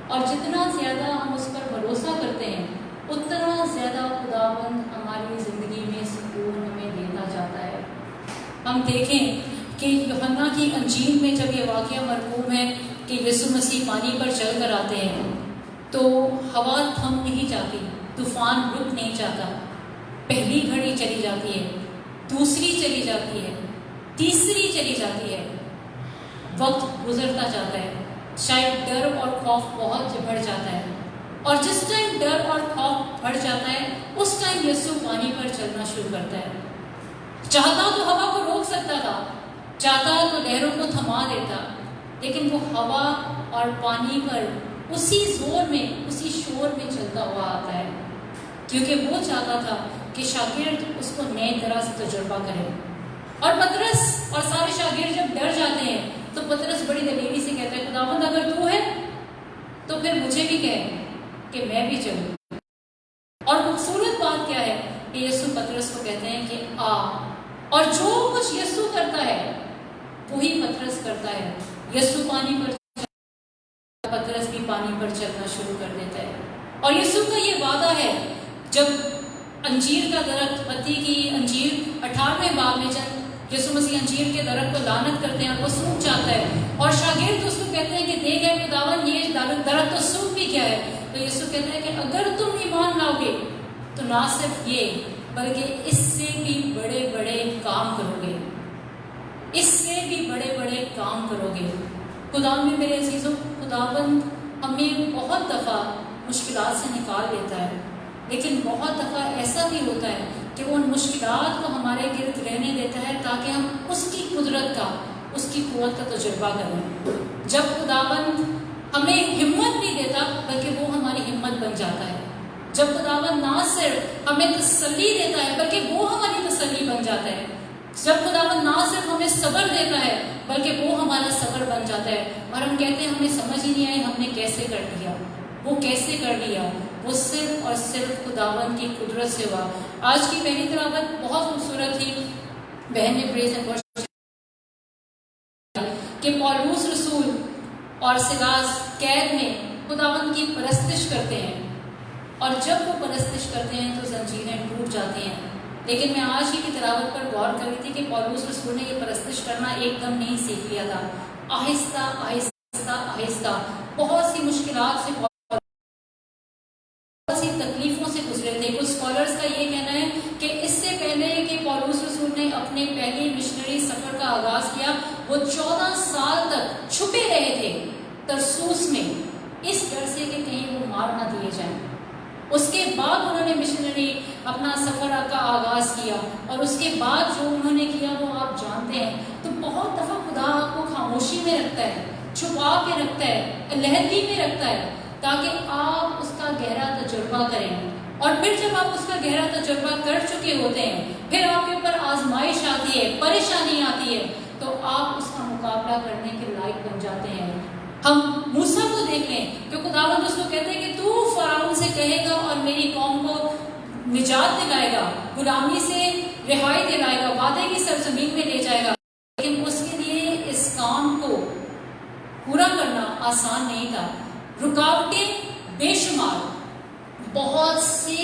और जितना ज़्यादा हम उस पर भरोसा करते हैं उतना ज़्यादा खुदावन हमारी ज़िंदगी में सुकून हमें देता जाता है। हम देखें कि यूहन्ना की अंजील में जब ये वाक़या मरकूम है कि यीशु मसीह पानी पर चल कर आते हैं तो हवा थम नहीं जाती, तूफान रुक नहीं जाता। पहली घड़ी चली जाती है, दूसरी चली जाती है, तीसरी चली जाती है, वक्त गुजरता जाता है, शायद डर और खौफ बहुत बढ़ जाता है, और जिस टाइम डर और खौफ बढ़ जाता है उस टाइम यीशु पानी पर चलना शुरू करता है। चाहता तो हवा को रोक सकता था, चाहता तो लहरों को थमा देता, लेकिन वो हवा और पानी पर उसी जोर में, उसी शोर में चलता हुआ आता है, क्योंकि वो चाहता था कि शागिर्द उसको नए तरह से तजुर्बा करें। और पतरस और सारे शागिर्द जब डर जाते हैं तो पतरस बड़ी दलेरी से कहता है, खुदावंद अगर तू है तो फिर मुझे भी कह कि मैं भी चलूं। और खूबसूरत बात क्या है कि यीशु पतरस को कहते हैं कि आ, और जो कुछ यीशु करता है वही पतरस करता है। यीशु पानी पर, पतरस भी पानी पर चलना शुरू कर देता है। और यीशु का ये वादा है, जब अंजीर का दरख्त, मत्ती की अंजीर 18वें बाब में जब यीशु मसीह अंजीर के दरख्त को लानत करते हैं, वो सूख जाता है और शागिर्द उसको कहते हैं कि देख है खुदावन ये दरख्त तो सूख भी गया है। तो यीशु कहते हैं कि अगर तुम ईमान लाओगे तो ना सिर्फ ये बल्कि इससे भी बड़े बड़े काम करोगे, इससे भी बड़े बड़े काम करोगे। खुदावन में मेरे अजीजों, खुदाबंद हमें बहुत दफ़ा मुश्किलात से निकाल लेता है, लेकिन बहुत दफ़ा ऐसा भी होता है कि वो उन मुश्किलात को हमारे गिर्द रहने देता है ताकि हम उसकी कुदरत का, उसकी कुव्वत का तजुर्बा करें। जब खुदाबंद हमें हिम्मत नहीं देता बल्कि वो हमारी हिम्मत बन जाता है। जब खुदाबंद ना सिर्फ हमें तसल्ली देता है बल्कि वो हमारी तसल्ली बन जाता है। जब खुदाबंद ना सिर्फ हमें सब्र देता है बल्कि वो हमारा सब्र बन जाता है, और हम कहते हैं हमें समझ ही नहीं आई हमने कैसे कर दिया, वो कैसे कर लिया, वो सिर्फ और सिर्फ खुदाबंद की कुदरत से हुआ। आज की पहली तिलावत बहुत खूबसूरत थी, बहन ने प्रेज़ एंड वर्शिप कि पौलुस रसूल और सिलास कैद में खुदाबंद की परस्तिश करते हैं, और जब वो परस्तिश करते हैं तो जंजीरें टूट जाती हैं। लेकिन मैं आज ही की तिलावत पर गौर कर रही थी कि पौलुस रसूल ने ये परस्तिश करना एकदम नहीं सीख लिया था, आहिस्ता आहिस्ता आहिस्ता बहुत सी मुश्किलात से, बहुत सी तकलीफों से गुजरे थे। कुछ स्कॉलर्स का ये कहना है कि इससे पहले कि पौलुस रसूल ने अपने पहले मिशनरी सफर का आगाज किया, वो 14 साल तक छुपे रहे थे तरसूस में, इस डर से कि कहीं वो मार ना दिए जाएं। उसके बाद उन्होंने मिशनरी अपना सफर का आगाज किया, और उसके बाद जो उन्होंने किया वो आप जानते हैं। तो बहुत दफा खुदा आपको खामोशी में रखता है, छुपा के रखता है, अलहदगी में रखता है, ताकि आप उसका गहरा तजुर्बा करें। और फिर जब आप उसका गहरा तजुर्बा कर चुके होते हैं, फिर आपके ऊपर आजमाइश आती है, परेशानी आती है, तो आप उसका मुकाबला करने के लायक बन जाते हैं। हम मूसा को देख लें कि खुदावंद उसको कहते हैं कि तू फराउन से कहेगा और मेरी कौम को निजात दिलाएगा, गुलामी से रिहाई दिलाएगा, वादे की सरजमीन में ले जाएगा। लेकिन उसके लिए इस काम को पूरा करना आसान नहीं था, रुकावटें बेशुमार, बहुत सी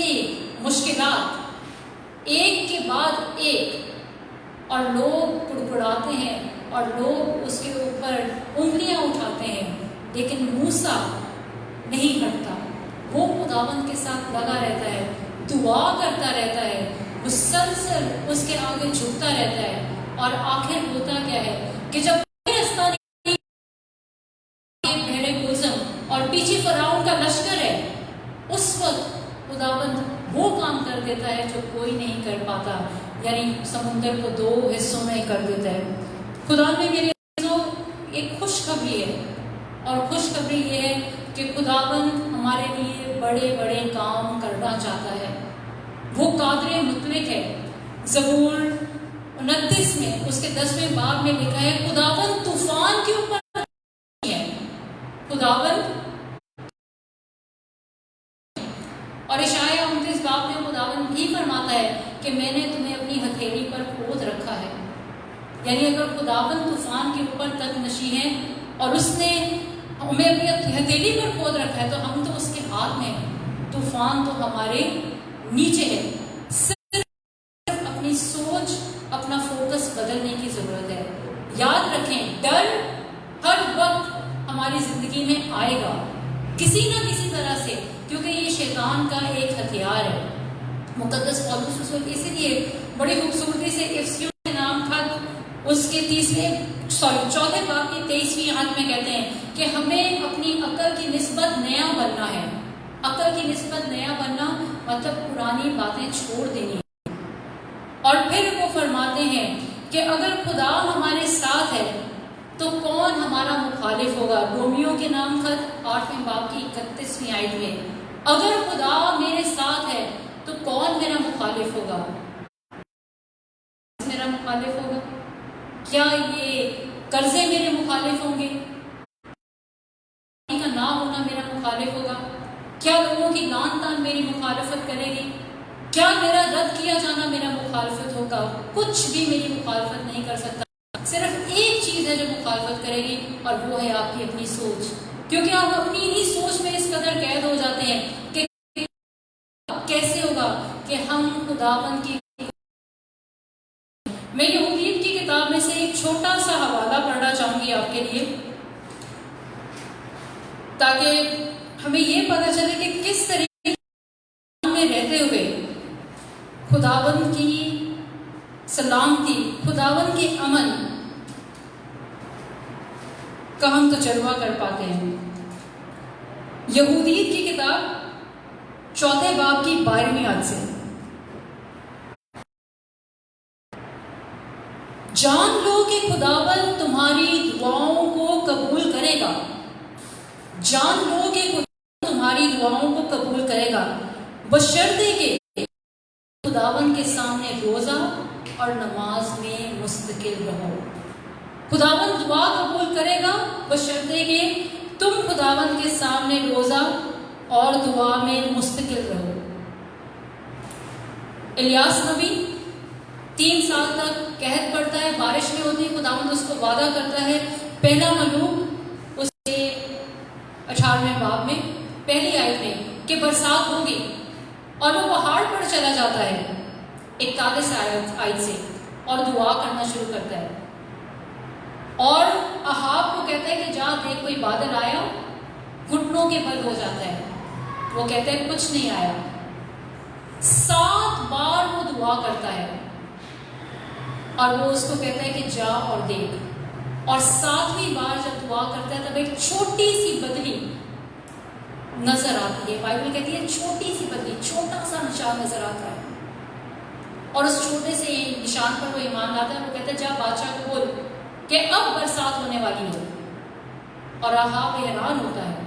मुश्किलात एक के बाद एक, और लोग कुड़कुड़ाते हैं और लोग उसके ऊपर उंगलियां उठाते हैं, लेकिन मूसा नहीं हटता। वो खुदावंद के साथ लगा रहता है, दुआ करता रहता है, मुसलसल उसके आगे झुकता रहता है। और आखिर होता क्या है कि जब रास्ता नहीं, बहरे गुलज़म और पीछे फराउन का लश्कर है, उस वक्त खुदावंद वो काम कर देता है जो कोई नहीं कर पाता, यानी समुंदर को 2 हिस्सों में कर देता है। खुदा ने मेरे एक खुशखबरी है, और खुशखबरी ये है कि खुदाबंद हमारे लिए बड़े बड़े काम करना चाहता है। वो कादर मुतलक है। ज़बूर 29 में उसके 10वें बाब में लिखा है, खुदाबंद तूफान के ऊपर है, खुदाबंद। और इशाया 29 बाब में खुदाबंद भी फरमाता है कि मैंने तुम्हें अपनी हथेली पर खोद रखा है। यानी अगर खुदावन तूफान के ऊपर तक नशी है और उसने हमें अपनी हथेली पर खोद रखा है, तो हम तो उसके हाथ में हैं। तूफान तो हमारे नीचे है। सिर्फ अपनी सोच, अपना फोकस बदलने की जरूरत है। याद रखें, डर हर वक्त हमारी जिंदगी में आएगा किसी ना किसी तरह से, क्योंकि ये शैतान का एक हथियार है। मुकद्दस पौलुस रसूल इसीलिए बड़ी खूबसूरती से इफिसियों के नाम खत उसके चौथे बाब की 23वीं आयत में कहते हैं कि हमें अपनी अकल की निस्बत नया बनना है। अकल की निस्बत नया बनना मतलब पुरानी बातें छोड़ देनी है। और फिर वो फरमाते हैं कि अगर खुदा हमारे साथ है तो कौन हमारा मुखालिफ होगा। रोमियो के नाम खत 8वें बाब की 31वीं आयत में, अगर खुदा मेरे साथ है तो कौन मेरा मुखालिफ होगा। मेरा मुखालिफ होगा? क्या ये कर्जे मेरे मुखालिफ होंगे? का ना होना मेरा मुखालिफ होगा? क्या लोगों की लान तान मेरी मुखालफत करेगी? क्या मेरा रद्द किया जाना मेरा मुखालफत होगा? कुछ भी मेरी मुखालफत नहीं कर सकता। सिर्फ एक चीज है जो मुखालफत करेगी, और वो है आपकी अपनी सोच। क्योंकि आप अपनी ही सोच में इस कदर कैद हो जाते हैं कि कैसे होगा कि हम खुदावंद की। मैं यहूदीयत की किताब में से एक छोटा सा हवाला पढ़ना चाहूंगी आपके लिए, ताकि हमें ये पता चले कि किस तरीके में रहते हुए खुदावंद की सलामती, खुदावंद के अमन का हम तजर्बा कर पाते हैं। यहूदीयत की किताब 4 बाब की 12वीं आयत से, जान लो कि खुदावंद तुम्हारी दुआओं को कबूल करेगा। जान लो कि खुदावंद तुम्हारी दुआओं को कबूल करेगा, बशर्ते कि खुदावंद के सामने रोजा और नमाज में मुस्तकिल रहो। खुदावंद दुआ कबूल करेगा बशर्ते कि तुम खुदावंद के सामने रोजा और दुआ में मुस्तकिल रहो। इलियास नबी 3 साल तक कहत पड़ता है, बारिश नहीं होती। खुदावंद उसको वादा करता है, पहला मलूक उसके 18वें बाब में पहली आयत में, कि बरसात होगी। और वो पहाड़ पर चला जाता है 41 आयत से और दुआ करना शुरू करता है। और अहाब को कहता है कि जा देख कोई बादल आया, घुटनों के बल हो जाता है। वो कहता है कुछ नहीं आया। 7 बार वो दुआ करता है और वो उसको कहता है कि जा और देख। और 7वीं बार जब दुआ करता है तब एक छोटी सी बदली नजर आती है। बाइबल कहती है छोटी सी बदली, छोटा सा निशान नजर आता है। और उस छोटे से निशान पर वो ईमान लाता है। वो कहता है जा बादशाह को बोल कि अब बरसात होने वाली है। और अहाब हैरान होता है,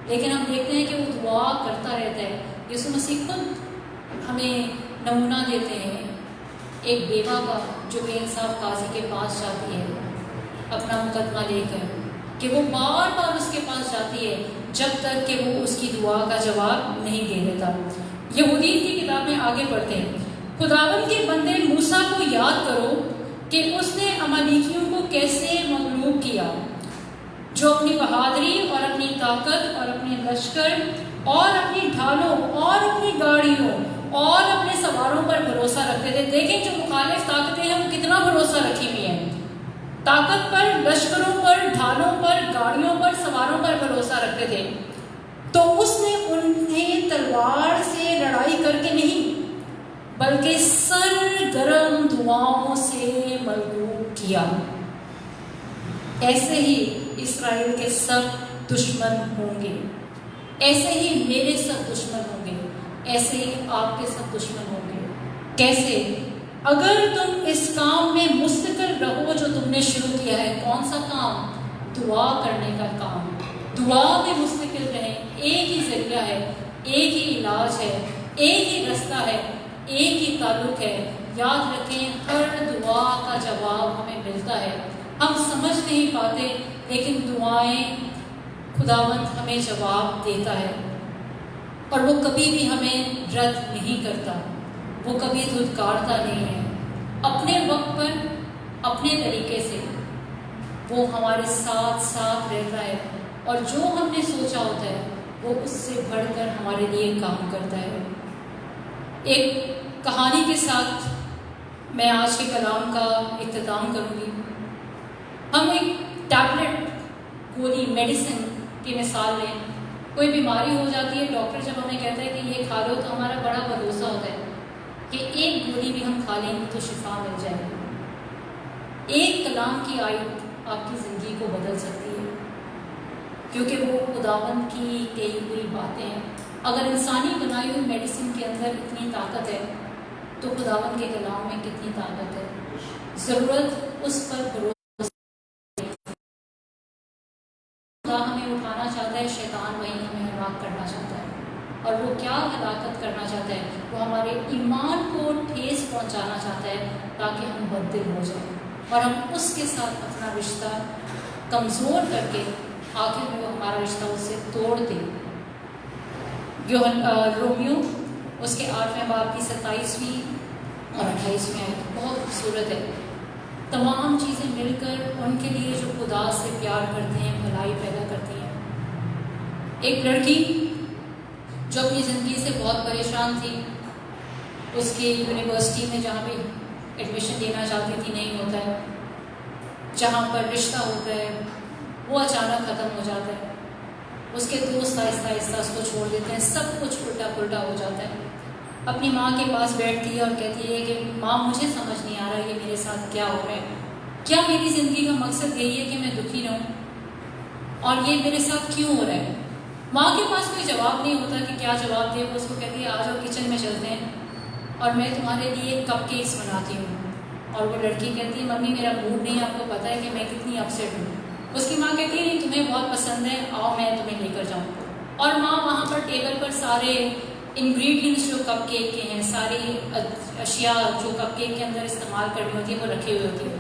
लेकिन हम देखते हैं कि वो दुआ करता रहता है। यीशु मसीह खुद हमें नमूना देते हैं एक बेवा का जो बेइंसाफ काजी के पास जाती है अपना मुकदमा लेकर, कि वो बार बार उसके पास जाती है जब तक कि वो उसकी दुआ का जवाब नहीं दे देता। यहूदीयत की किताब में आगे पढ़ते हैं, खुदावंद के बंदे मूसा को याद करो कि उसने अमालेकियों को कैसे मगलूब किया, जो अपनी बहादुरी और अपनी ताकत और अपने लश्कर और अपनी ढालों और अपनी गाड़ियों और अपने सवारों पर भरोसा रखते थे। देखें जो मुखालिफ ताकतें हैं वो कितना भरोसा रखी हुई हैं, ताकत पर, लश्करों पर, ढालों पर, गाड़ियों पर, सवारों पर भरोसा रखते थे। तो उसने उन्हें तलवार से लड़ाई करके नहीं बल्कि सरगर्म दुआओं से मगलूब किया। ऐसे ही इस्राएल के सब दुश्मन होंगे, ऐसे ही मेरे सब दुश्मन होंगे, ऐसे ही आपके सब दुश्मन होंगे। कैसे? अगर तुम इस काम में मुस्तकिल रहो जो तुमने शुरू किया है। कौन सा काम? दुआ करने का काम। दुआ में मुस्तकिल रहें। एक ही जरिया है, एक ही इलाज है, एक ही रास्ता है, एक ही ताल्लुक है। याद रखें, हर दुआ का जवाब हमें मिलता है। हम समझ नहीं पाते, लेकिन दुआएं खुदावंद हमें जवाब देता है और वो कभी भी हमें रद्द नहीं करता। वो कभी धुतकारता नहीं है। अपने वक्त पर अपने तरीके से वो हमारे साथ साथ रहता है और जो हमने सोचा होता है वो उससे बढ़कर हमारे लिए काम करता है। एक कहानी के साथ मैं आज के कलाम का इख्तिताम करूंगी। हम एक टैबलेट, गोली, मेडिसिन की मिसाल लें। कोई बीमारी हो जाती है, डॉक्टर जब हमें कहता है कि ये खा लो, तो हमारा बड़ा भरोसा होता है कि एक गोली भी हम खा लेंगे तो शिफा मिल जाएगी। एक कलाम की आयत आपकी ज़िंदगी को बदल सकती है, क्योंकि वो खुदावंद की कई हुई बातें हैं। अगर इंसानी बनाई हुई मेडिसिन के अंदर इतनी ताकत है तो खुदावंद के कलाम में कितनी ताकत है। ज़रूरत उस पर भरोसा। खुदा हमें उठाना चाहता है, शैतान वहीं हमें हलाक करना चाहता है। और वो क्या हलाकत करना चाहता है? वो हमारे ईमान को ठेस पहुंचाना चाहता है ताकि हम बददिल हो जाएं और हम उसके साथ अपना रिश्ता कमज़ोर करके आखिर में वो हमारा रिश्ता उससे तोड़ दे। रोमियो उसके 8वें बाब की 27वीं और 28वीं आयत बहुत खूबसूरत है। तमाम चीज़ें मिलकर उनके लिए जो खुदा से प्यार करते हैं भलाई पैदा करती हैं। एक लड़की जो अपनी ज़िंदगी से बहुत परेशान थी, उसके यूनिवर्सिटी में जहाँ पे एडमिशन लेना चाहती थी नहीं होता है, जहाँ पर रिश्ता होता है वो अचानक ख़त्म हो जाता है, उसके दोस्त आहिस्ता आहिस्ता उसको छोड़ देते हैं, सब कुछ उल्टा पुल्टा हो जाता है। अपनी माँ के पास बैठती है और कहती है कि माँ मुझे समझ नहीं आ रहा है ये मेरे साथ क्या हो रहा है, क्या मेरी ज़िंदगी का मकसद यही है कि मैं दुखी रहूँ और ये मेरे साथ क्यों हो रहा है। माँ के पास कोई जवाब नहीं होता कि क्या जवाब दे। वो उसको कहती है आ जाओ किचन में चलते हैं और मैं तुम्हारे लिए कपकेक्स बनाती हूँ। और वो लड़की कहती है मम्मी मेरा मूड नहीं, आपको पता है कि मैं कितनी अपसेट हूँ। उसकी माँ कहती है नहीं तुम्हें बहुत पसंद है, आओ मैं तुम्हें लेकर जाऊँ। और माँ वहाँ पर टेबल पर सारे इंग्रेडिएंट्स जो कपकेक के हैं, सारी अशिया जो कपकेक के अंदर इस्तेमाल करनी होती है वो रखी हुई होती है।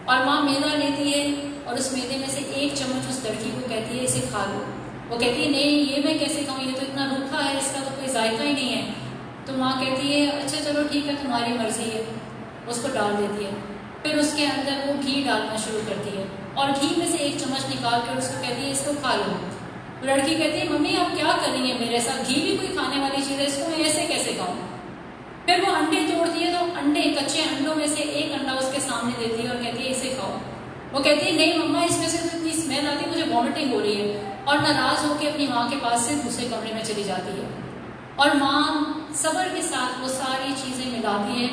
और माँ मैदा लेती है और उस मैदे में से एक चम्मच उस लड़की को कहती है इसे खा लो। वो कहती है नहीं ये मैं कैसे खाऊँ, ये तो इतना रूखा है, इसका तो कोई जायका ही नहीं है। तो माँ कहती है अच्छा चलो ठीक है तुम्हारी मर्जी है। उसको डाल देती है। फिर उसके अंदर वो घी डालना शुरू करती है और घी में से एक चम्मच निकाल कर उसको कहती है इसको खा लो। लड़की कहती है मम्मी आप क्या कर रही हैं मेरे साथ, घी भी कोई खाने वाली चीज़ है, इसको मैं ऐसे कैसे खाऊँ। फिर वो अंडे तोड़ती है तो अंडे, कच्चे अंडों में से एक अंडा उसके सामने देती है और कहती है इसे खाओ। वो कहती है नहीं मम्मा इसमें से तो इतनी स्मेल आती है, मुझे वॉमिटिंग हो रही है। और नाराज़ होकर अपनी माँ के पास से दूसरे कमरे में चली जाती है। और माँ सब्र के साथ वो सारी चीज़ें मिलाती है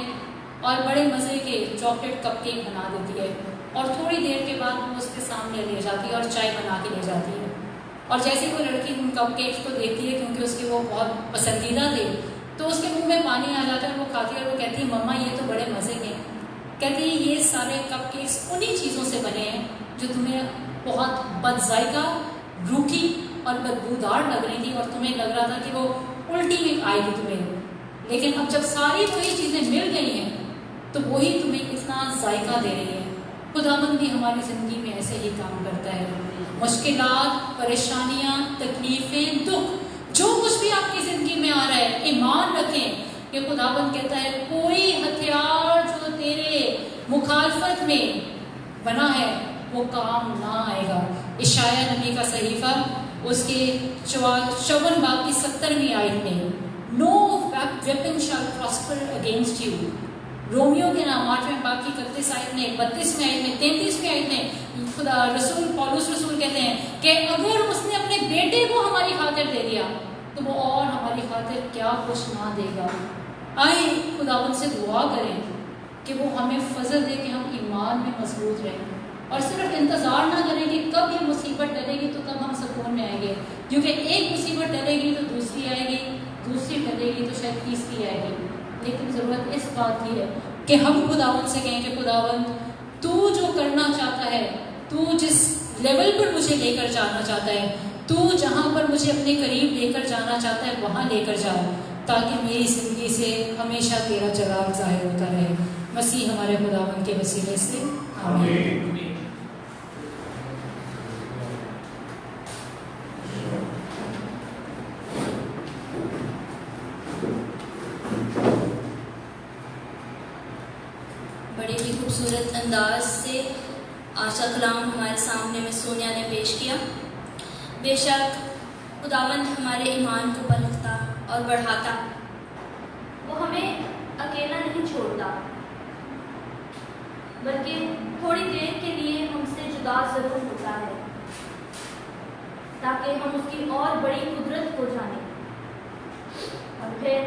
और बड़े मज़े के चॉकलेट कपकेक बना देती है। और थोड़ी देर के बाद वो उसके सामने ले जाती है और चाय बना के ले जाती है। और जैसे वो लड़की उन कपकेक्स को देखती है क्योंकि उसके वो बहुत पसंदीदा थे, तो उसके मुंह में पानी आ जाता है। वो खाती है और वो कहती है मम्मा ये तो बड़े मज़े के हैं। कहती है ये सारे कपकेक्स उन्हीं चीज़ों से बने हैं जो तुम्हें बहुत बदजायका, रूखी और बदबूदार लग रही थी और तुम्हें लग रहा था कि वो उल्टी में आएगी तुम्हें। लेकिन अब जब सारी वही चीज़ें मिल गई हैं तो वही तुम्हें इतना जायका दे रही है। खुदावंद भी हमारी ज़िंदगी में ऐसे ही काम करता है। मुश्किलात, परेशानियाँ, तकलीफ़ें, दुख, जो कुछ भी आपकी ज़िंदगी में आ रहा है, ईमान रखें कि खुदावंद कहता है कोई हथियार जो तेरे मुखालफत में बना है वो काम ना आएगा। इशाया नबी का सहीफा उसके 54 बाब की 70वीं आयत में no weapon shall prosper against you. Romeo के नाम 8वें बाब की 31 आयत में, 32वें आयत में, 33वें आयत में खुदा रसूल पौलुस रसूल कहते हैं कि अगर उसने अपने बेटे को हमारी खातिर दे दिया तो वो और हमारी खातिर क्या कुछ ना देगा। आए खुदावंद से दुआ करें कि वो हमें फजल दे कि हम ईमान में मजबूत रहें और सिर्फ इंतज़ार ना करें कि कब ये मुसीबत टलेगी तो तब हम सुकून में आएंगे, क्योंकि एक मुसीबत टलेगी तो दूसरी आएगी, दूसरी टलेगी तो शायद तीसरी आएगी। लेकिन ज़रूरत इस बात की है कि हम खुदावंद से कहें कि खुदावंद तू जो करना चाहता है, तू जिस लेवल पर मुझे लेकर जाना चाहता है, तू जहाँ पर मुझे अपने करीब लेकर जाना चाहता है वहाँ लेकर जा, ताकि मेरी ज़िंदगी से हमेशा तेरा जलाल ज़ाहिर होता रहे। मसीह हमारे खुदावंद के वसीले से आमीन। खूबसूरत अंदाज से आज का कलाम हमारे सामने में सोनिया ने पेश किया। बेशक खुदावंद हमारे ईमान को परखता और बढ़ाता, वो हमें अकेला नहीं छोड़ता, बल्कि थोड़ी देर के लिए हमसे जुदा जरूर होता है ताकि हम उसकी और बड़ी कुदरत को जानें, और फिर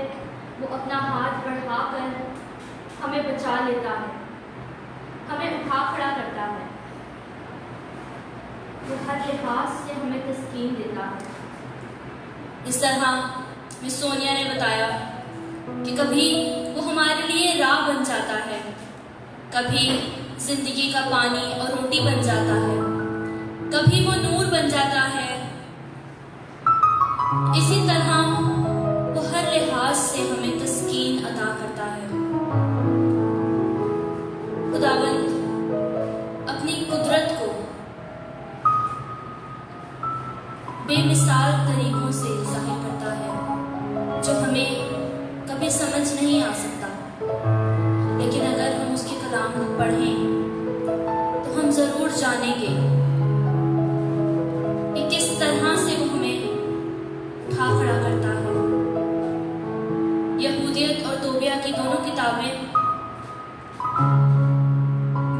वो अपना हाथ बढ़ाकर हमें बचा लेता है, हमें उठा खड़ा करता है, वो हर लिहाज से हमें तस्कीन देता है। इस तरह मिस सोनिया ने बताया कि कभी वो हमारे लिए राह बन जाता है, कभी जिंदगी का पानी और रोटी बन जाता है, कभी वो नूर बन जाता है। इसी तरह वो हर लिहाज से हमें तस्कीन अता करता है। खुदावंद अपनी कुदरत को बेमिसाल तरीकों से जाहिर करता है जो हमें कभी समझ नहीं आ सकता, लेकिन अगर हम उसके कलाम को पढ़ें तो हम जरूर जानेंगे कि किस तरह से वो हमें उठा खड़ा करता है। यहूदियत और तोबिया की दोनों किताबें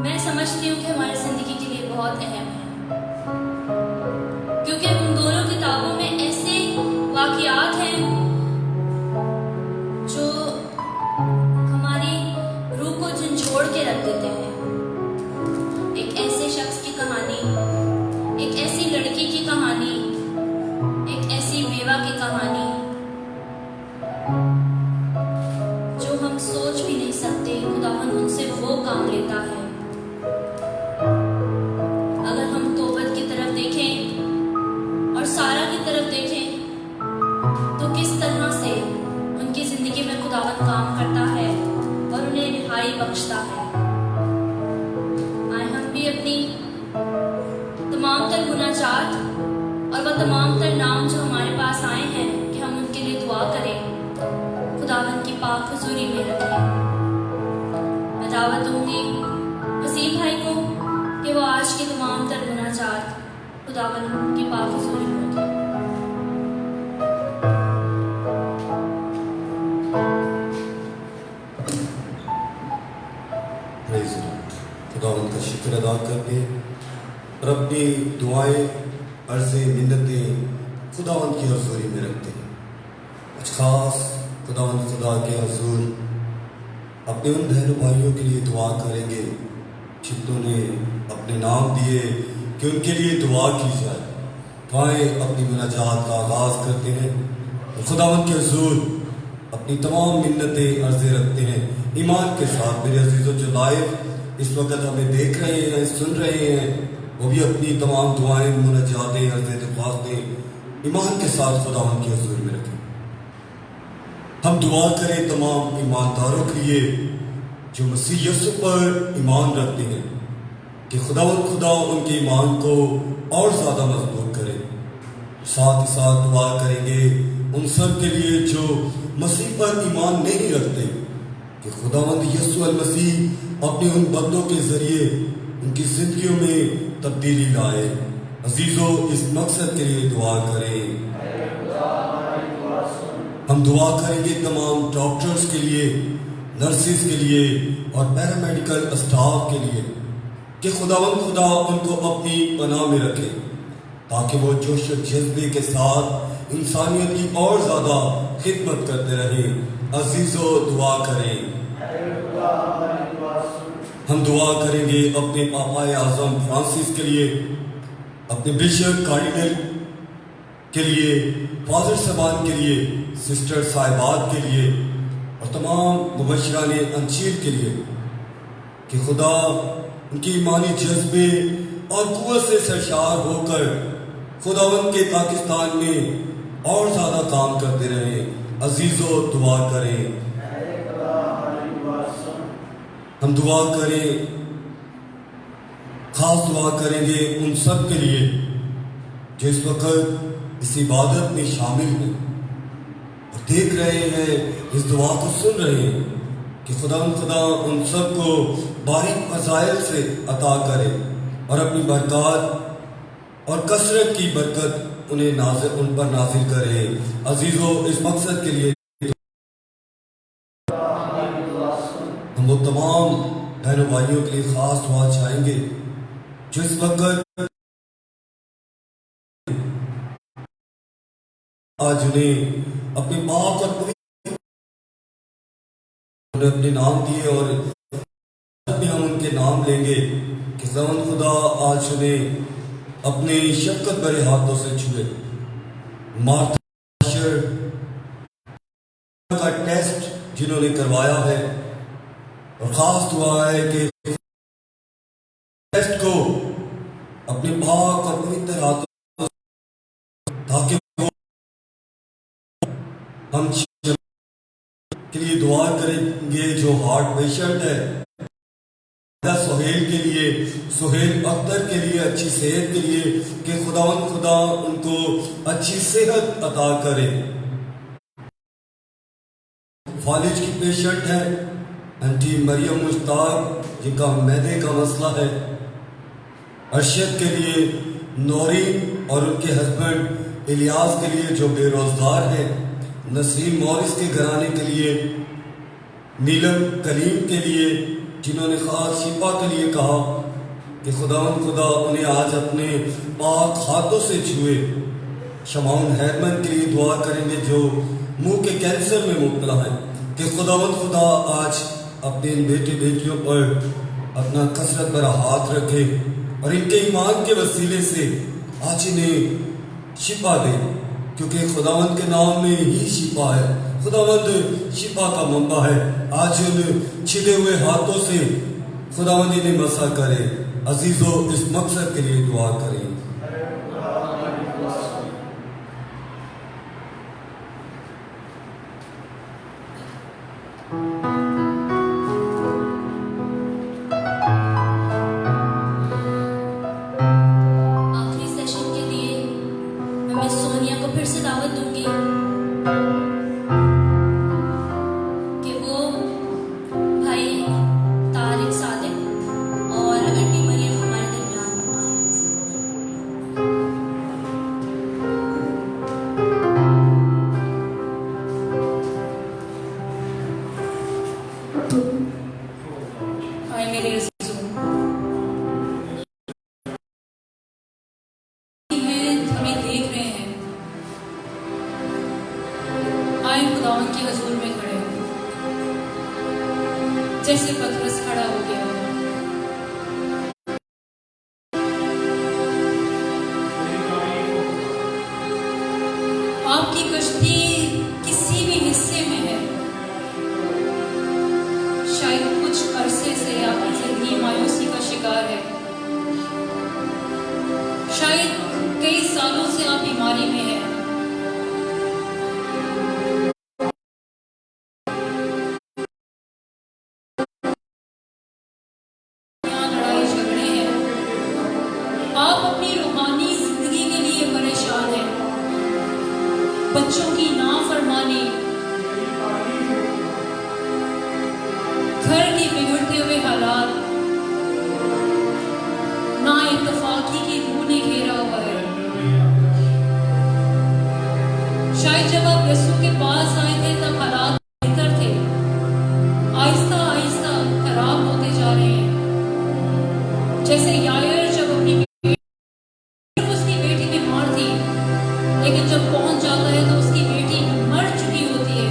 मैं समझती हूँ कि हमारी जिंदगी के लिए बहुत अहम है, क्योंकि उन दोनों किताबों में ऐसे वाक़यात हैं जो हमारी रूह को झंझोड़ के रख देते हैं। एक ऐसे शख्स की कहानी, एक ऐसी लड़की की कहानी, एक ऐसी बेवा की कहानी जो हम सोच भी नहीं सकते खुदावंद उनसे वो काम लेता है। अगर हम तौबत की तरफ देखें और सारा की तरफ देखें तो किस तरह से उनकी जिंदगी में खुदावंद काम करता है और उन्हें रिहाई बख्शता है। आए हम भी अपनी तमाम तर गुनाहगार और वह तमाम तर नाम जो हमारे पास आए हैं कि हम उनके लिए दुआ करें, खुदावंद की पाक हुजूरी में रखें। मैं दावत दूंगी वसीम भाई को कि वो आज के तमाम तर गुनाहगार खुदावंद की पाक हुजूरी में रखें। खुदावंद का शुक्र अदा करके और अपनी दुआएं, अर्ज़े, मिन्नतें खुदावंद की हुजूरी में रखते हैं। कुछ खास खुदावंद खुदा के हुजूर अपने उन बहनों भाइयों के लिए दुआ करेंगे जिन्होंने अपने नाम दिए कि उनके लिए दुआ की जाए। तो आए अपनी मुनाजात का आगाज़ करते हैं और खुदावंद के हुजूर अपनी तमाम मिन्नतें, अर्ज़े रखते हैं ईमान के साथ। मेरे अजीज़ों जो लाइव इस वक्त हमें देख रहे हैं, सुन रहे हैं, वो भी अपनी तमाम दुआएं, मुनाजातें, अर्ज़े, दरख्वास्तें ईमान के साथ खुदावंद के हुजूर में रखें। हम दुआ करें तमाम ईमानदारों के लिए जो मसीह यीशु पर ईमान रखते हैं कि खुदावंद खुदा उनके ईमान को और ज़्यादा मजबूत करे। साथ ही साथ दुआ करेंगे उन सब के लिए जो मसीह पर ईमान नहीं रखते कि खुदावंद यीशु अल मसीह अपने उन बंदों के जरिए उनकी जिंदगियों में तब्दीली लाए। अजीजों, इस मकसद के लिए दुआ करें। हम दुआ करेंगे तमाम डॉक्टर्स के लिए, नर्सिस के लिए और पैरामेडिकल स्टाफ के लिए कि खुदावंद खुदा उनको अपनी पनाह में रखे ताकि वो जोश और जज्बे के साथ इंसानियत की और ज़्यादा खिदमत करते रहें। अजीजों, दुआ करें। हम दुआ करेंगे अपने पापाए आज़म फ्रांसिस के लिए, अपने बिशप कार्डिनल के लिए, फादर साहबान के लिए, सिस्टर साहिबात के लिए और तमाम मुबशराने अंशीर के लिए कि खुदा उनकी ईमानी जज्बे और कुव्वत से सरशार होकर खुदावंद के पाकिस्तान में और ज़्यादा काम करते रहें। अजीज़ों, दुआ करें। हम दुआ करें, खास दुआ करेंगे उन सब के लिए जो इस वक्त इस इबादत में शामिल हैं और देख रहे हैं, इस दुआ को सुन रहे हैं कि खुदा उन सबको बारीक फजाइल से अता करे और अपनी बरकत और कसरत की बरकत उन पर नाजिल करे। अजीजों, इस मकसद के लिए हम वो तमाम बहनों भाइयों के लिए खास दुआ चाहेंगे जो इस वक्त आज उन्हें अपने पाक और पवित्र अपने नाम दिए और भी हम उनके नाम लेंगे कि खुदा आज उन्हें अपने शफकत भरे हाथों से छुए। मार्शर का टेस्ट जिन्होंने करवाया है और खास दुआ है कि टेस्ट को अपने पाक और पवित्र हाथों ताकि हम के लिए दुआ करेंगे जो हार्ट पेशेंट है, सुहेल अख्तर के लिए अच्छी सेहत के लिए कि खुदा उनको अच्छी सेहत अता करे। फालिज की पेशेंट है आंटी मरियम मुश्ताक जिनका मैदे का मसला है। अरशद के लिए नौरीन और उनके हस्बैंड इलियास के लिए जो बेरोजगार है। नसीम मॉरिस के घराने के लिए, नीलम कलीम के लिए जिन्होंने खास शिफा के लिए कहा कि खुदा उन्हें आज अपने पाक हाथों से छुए। शमाउन हैरमन के लिए दुआ करेंगे जो मुंह के कैंसर में मुब्तला है कि खुदा आज अपने इन बेटे बेटियों पर अपना कसरत भरा हाथ रखे और इनके ईमान के वसीले से आज इन्हें शिफा दे, क्योंकि खुदावंद के नाम में ही शिफा है। खुदावंद शिफा का मंबा है। आज उन छिले हुए हाथों से खुदावंद इन्हें मसा करे। अजीजों, इस मकसद के लिए दुआ करें। आखिरी सेशन के लिए मैं सोनिया को फिर से दावत दूंगी कि वो भाई तारिक सादिक और आंटी मरियम हमारे दरमियान आए मेरे अजीजों, हमें देख रहे हैं, आए खुदावन के हजूर में खड़े हो जैसे पतरस खड़ा हो गया। आपकी कश्ती किसी भी हिस्से में है, शायद कुछ अरसे से आपकी जिंदगी मायूसी का शिकार है, शायद कई सालों से आप बीमारी में हैं, लड़ाई झगड़े हैं, आप अपनी रूहानी जिंदगी के लिए परेशान हैं, बच्चों की नाफरमानी, घर के बिगड़ते हुए हालात, ना इत्तफाकी की रूह ने घेरा हुआ है। शायद जब आप यीशु के पास आए थे तब हालात बेहतर थे, आहिस्ता आहिस्ता खराब होते जा रहे हैं। जैसे यायर जब अपनी उसकी बेटी बीमार थी, लेकिन जब पहुंच जाता है तो उसकी बेटी मर चुकी होती है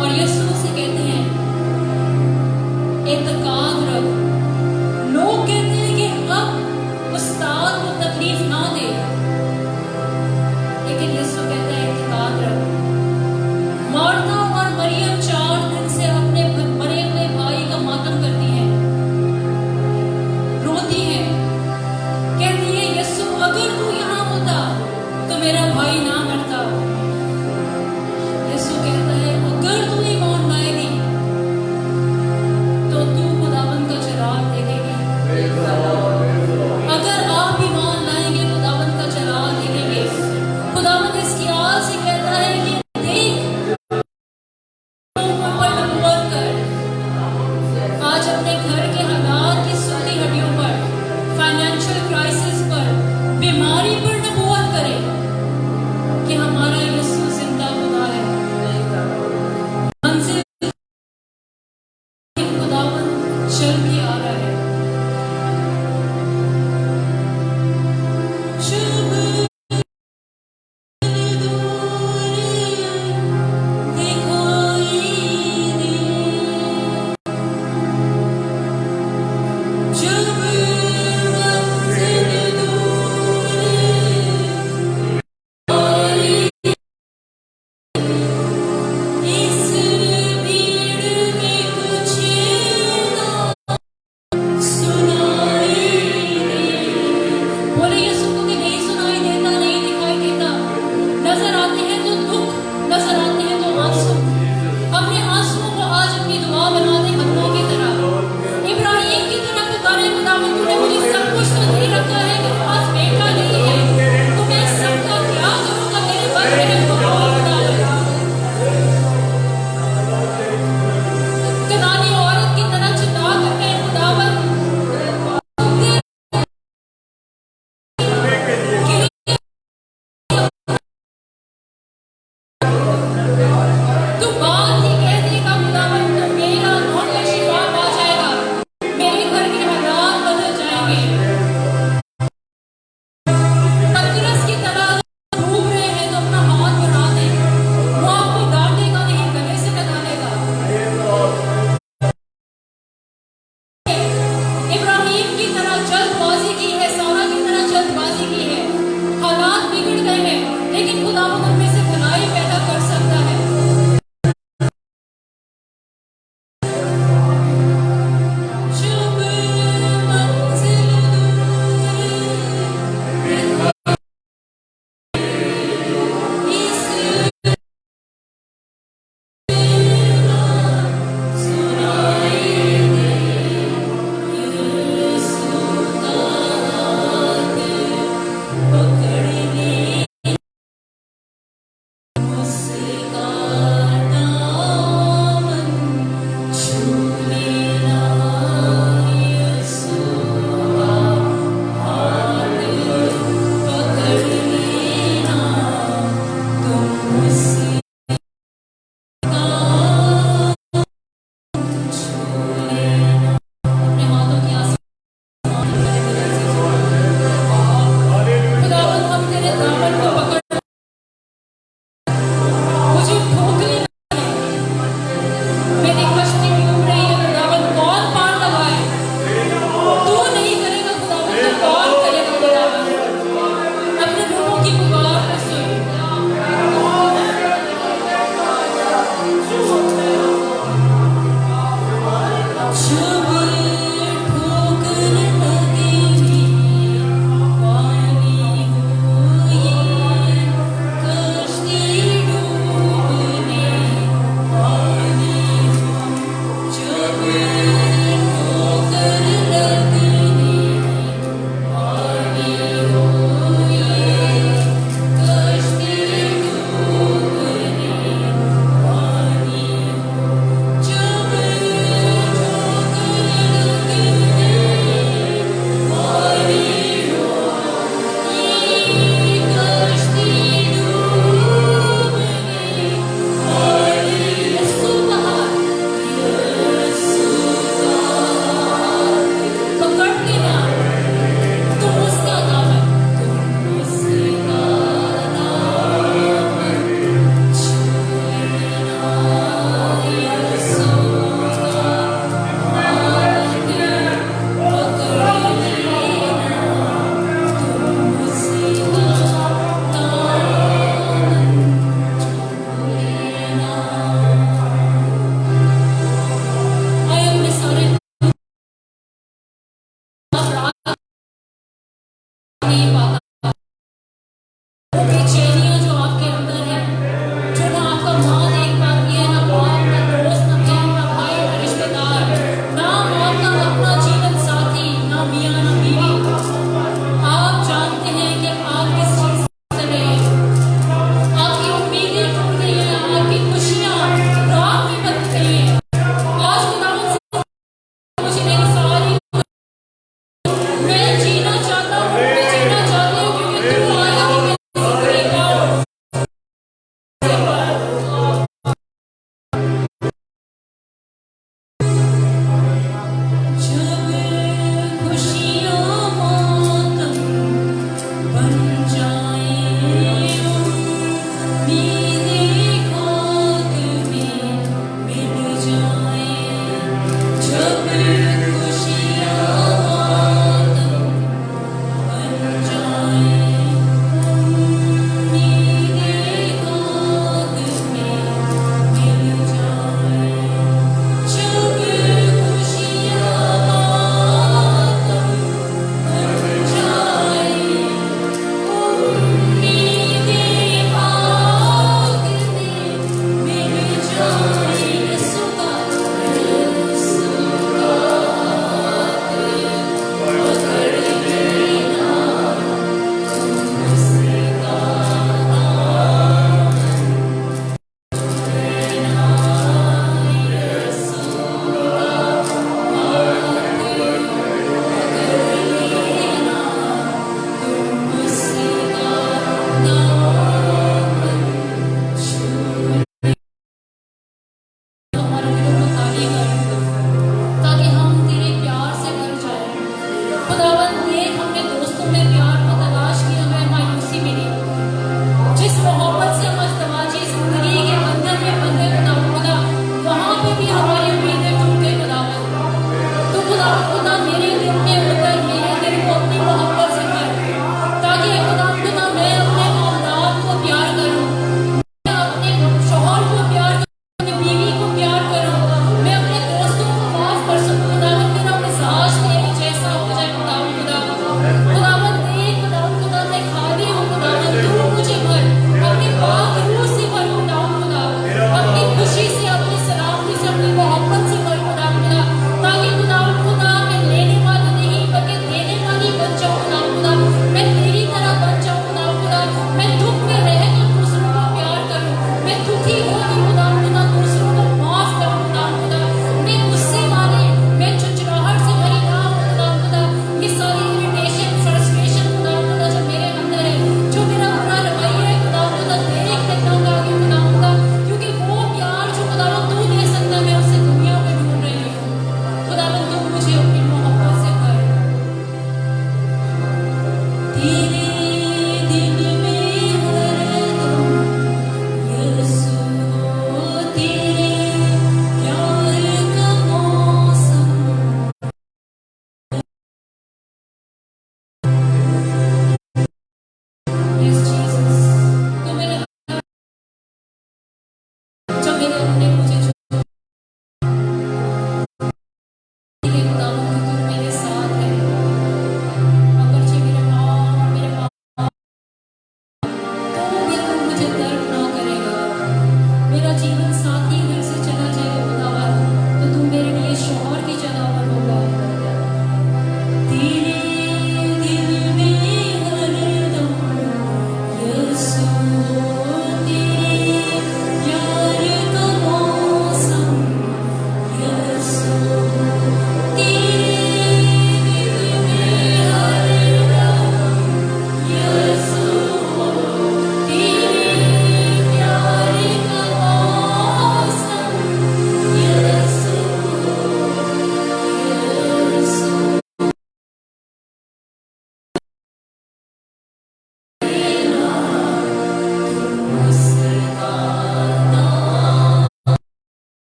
और यीशु उसे कहते हैं एतकाद रख। लोग कहते हैं कि अब उस्ताद को तकलीफ ना दे, लेकिन यीशु कहता है एतकाद रख। घर के हालात की सूखी हड्डियों पर, फाइनेंशियल क्राइसिस पर, बीमारी पर नबूवत करे कि हमारा यीशु जिंदा खुदा है। मंजिल खुदावन चल भी आ रहा है। शुभ बोले यीशु को कि नहीं सुनाई देता, नहीं दिखाई देता, नजर आते हैं तो दुख, नजर आते हैं तो आंसू। अपने आंसुओं को आज अपनी दुआ बना दे, हन्ना की तरह, इब्राहिम की तरह पुकारे, खुदावंद तूने मुझे सब कुछ तो दे रखा है, मेरे पास बेटा नहीं है, तो मैं सबका क्या करूंगा, मेरे बस मेरे बहुत कनानी औरत की तरह चिल्ला करते हैं, खुदावंद तू बात ही कह देगा, खुदावंद मेरा नौन का शिफा पा जाएगा, मेरे घर के हालात बदल जाएंगे। पतरस की तरह डूब रहे हैं तो अपना हाथ बढ़ा दे, वो आपको डांटेगा नहीं, गले से लगा लेगा। इब्राहिम की तरह जल्दबाजी की है, सारा की तरह जल्दबाजी की है, हालात बिगड़ गए हैं, लेकिन खुदावंद उनमें से भलाई पैदा कर सकता है। शुभ मंजिल इस सुनाई दे, यीशु का हाथ पकड़ ले मुझसे।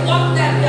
walk that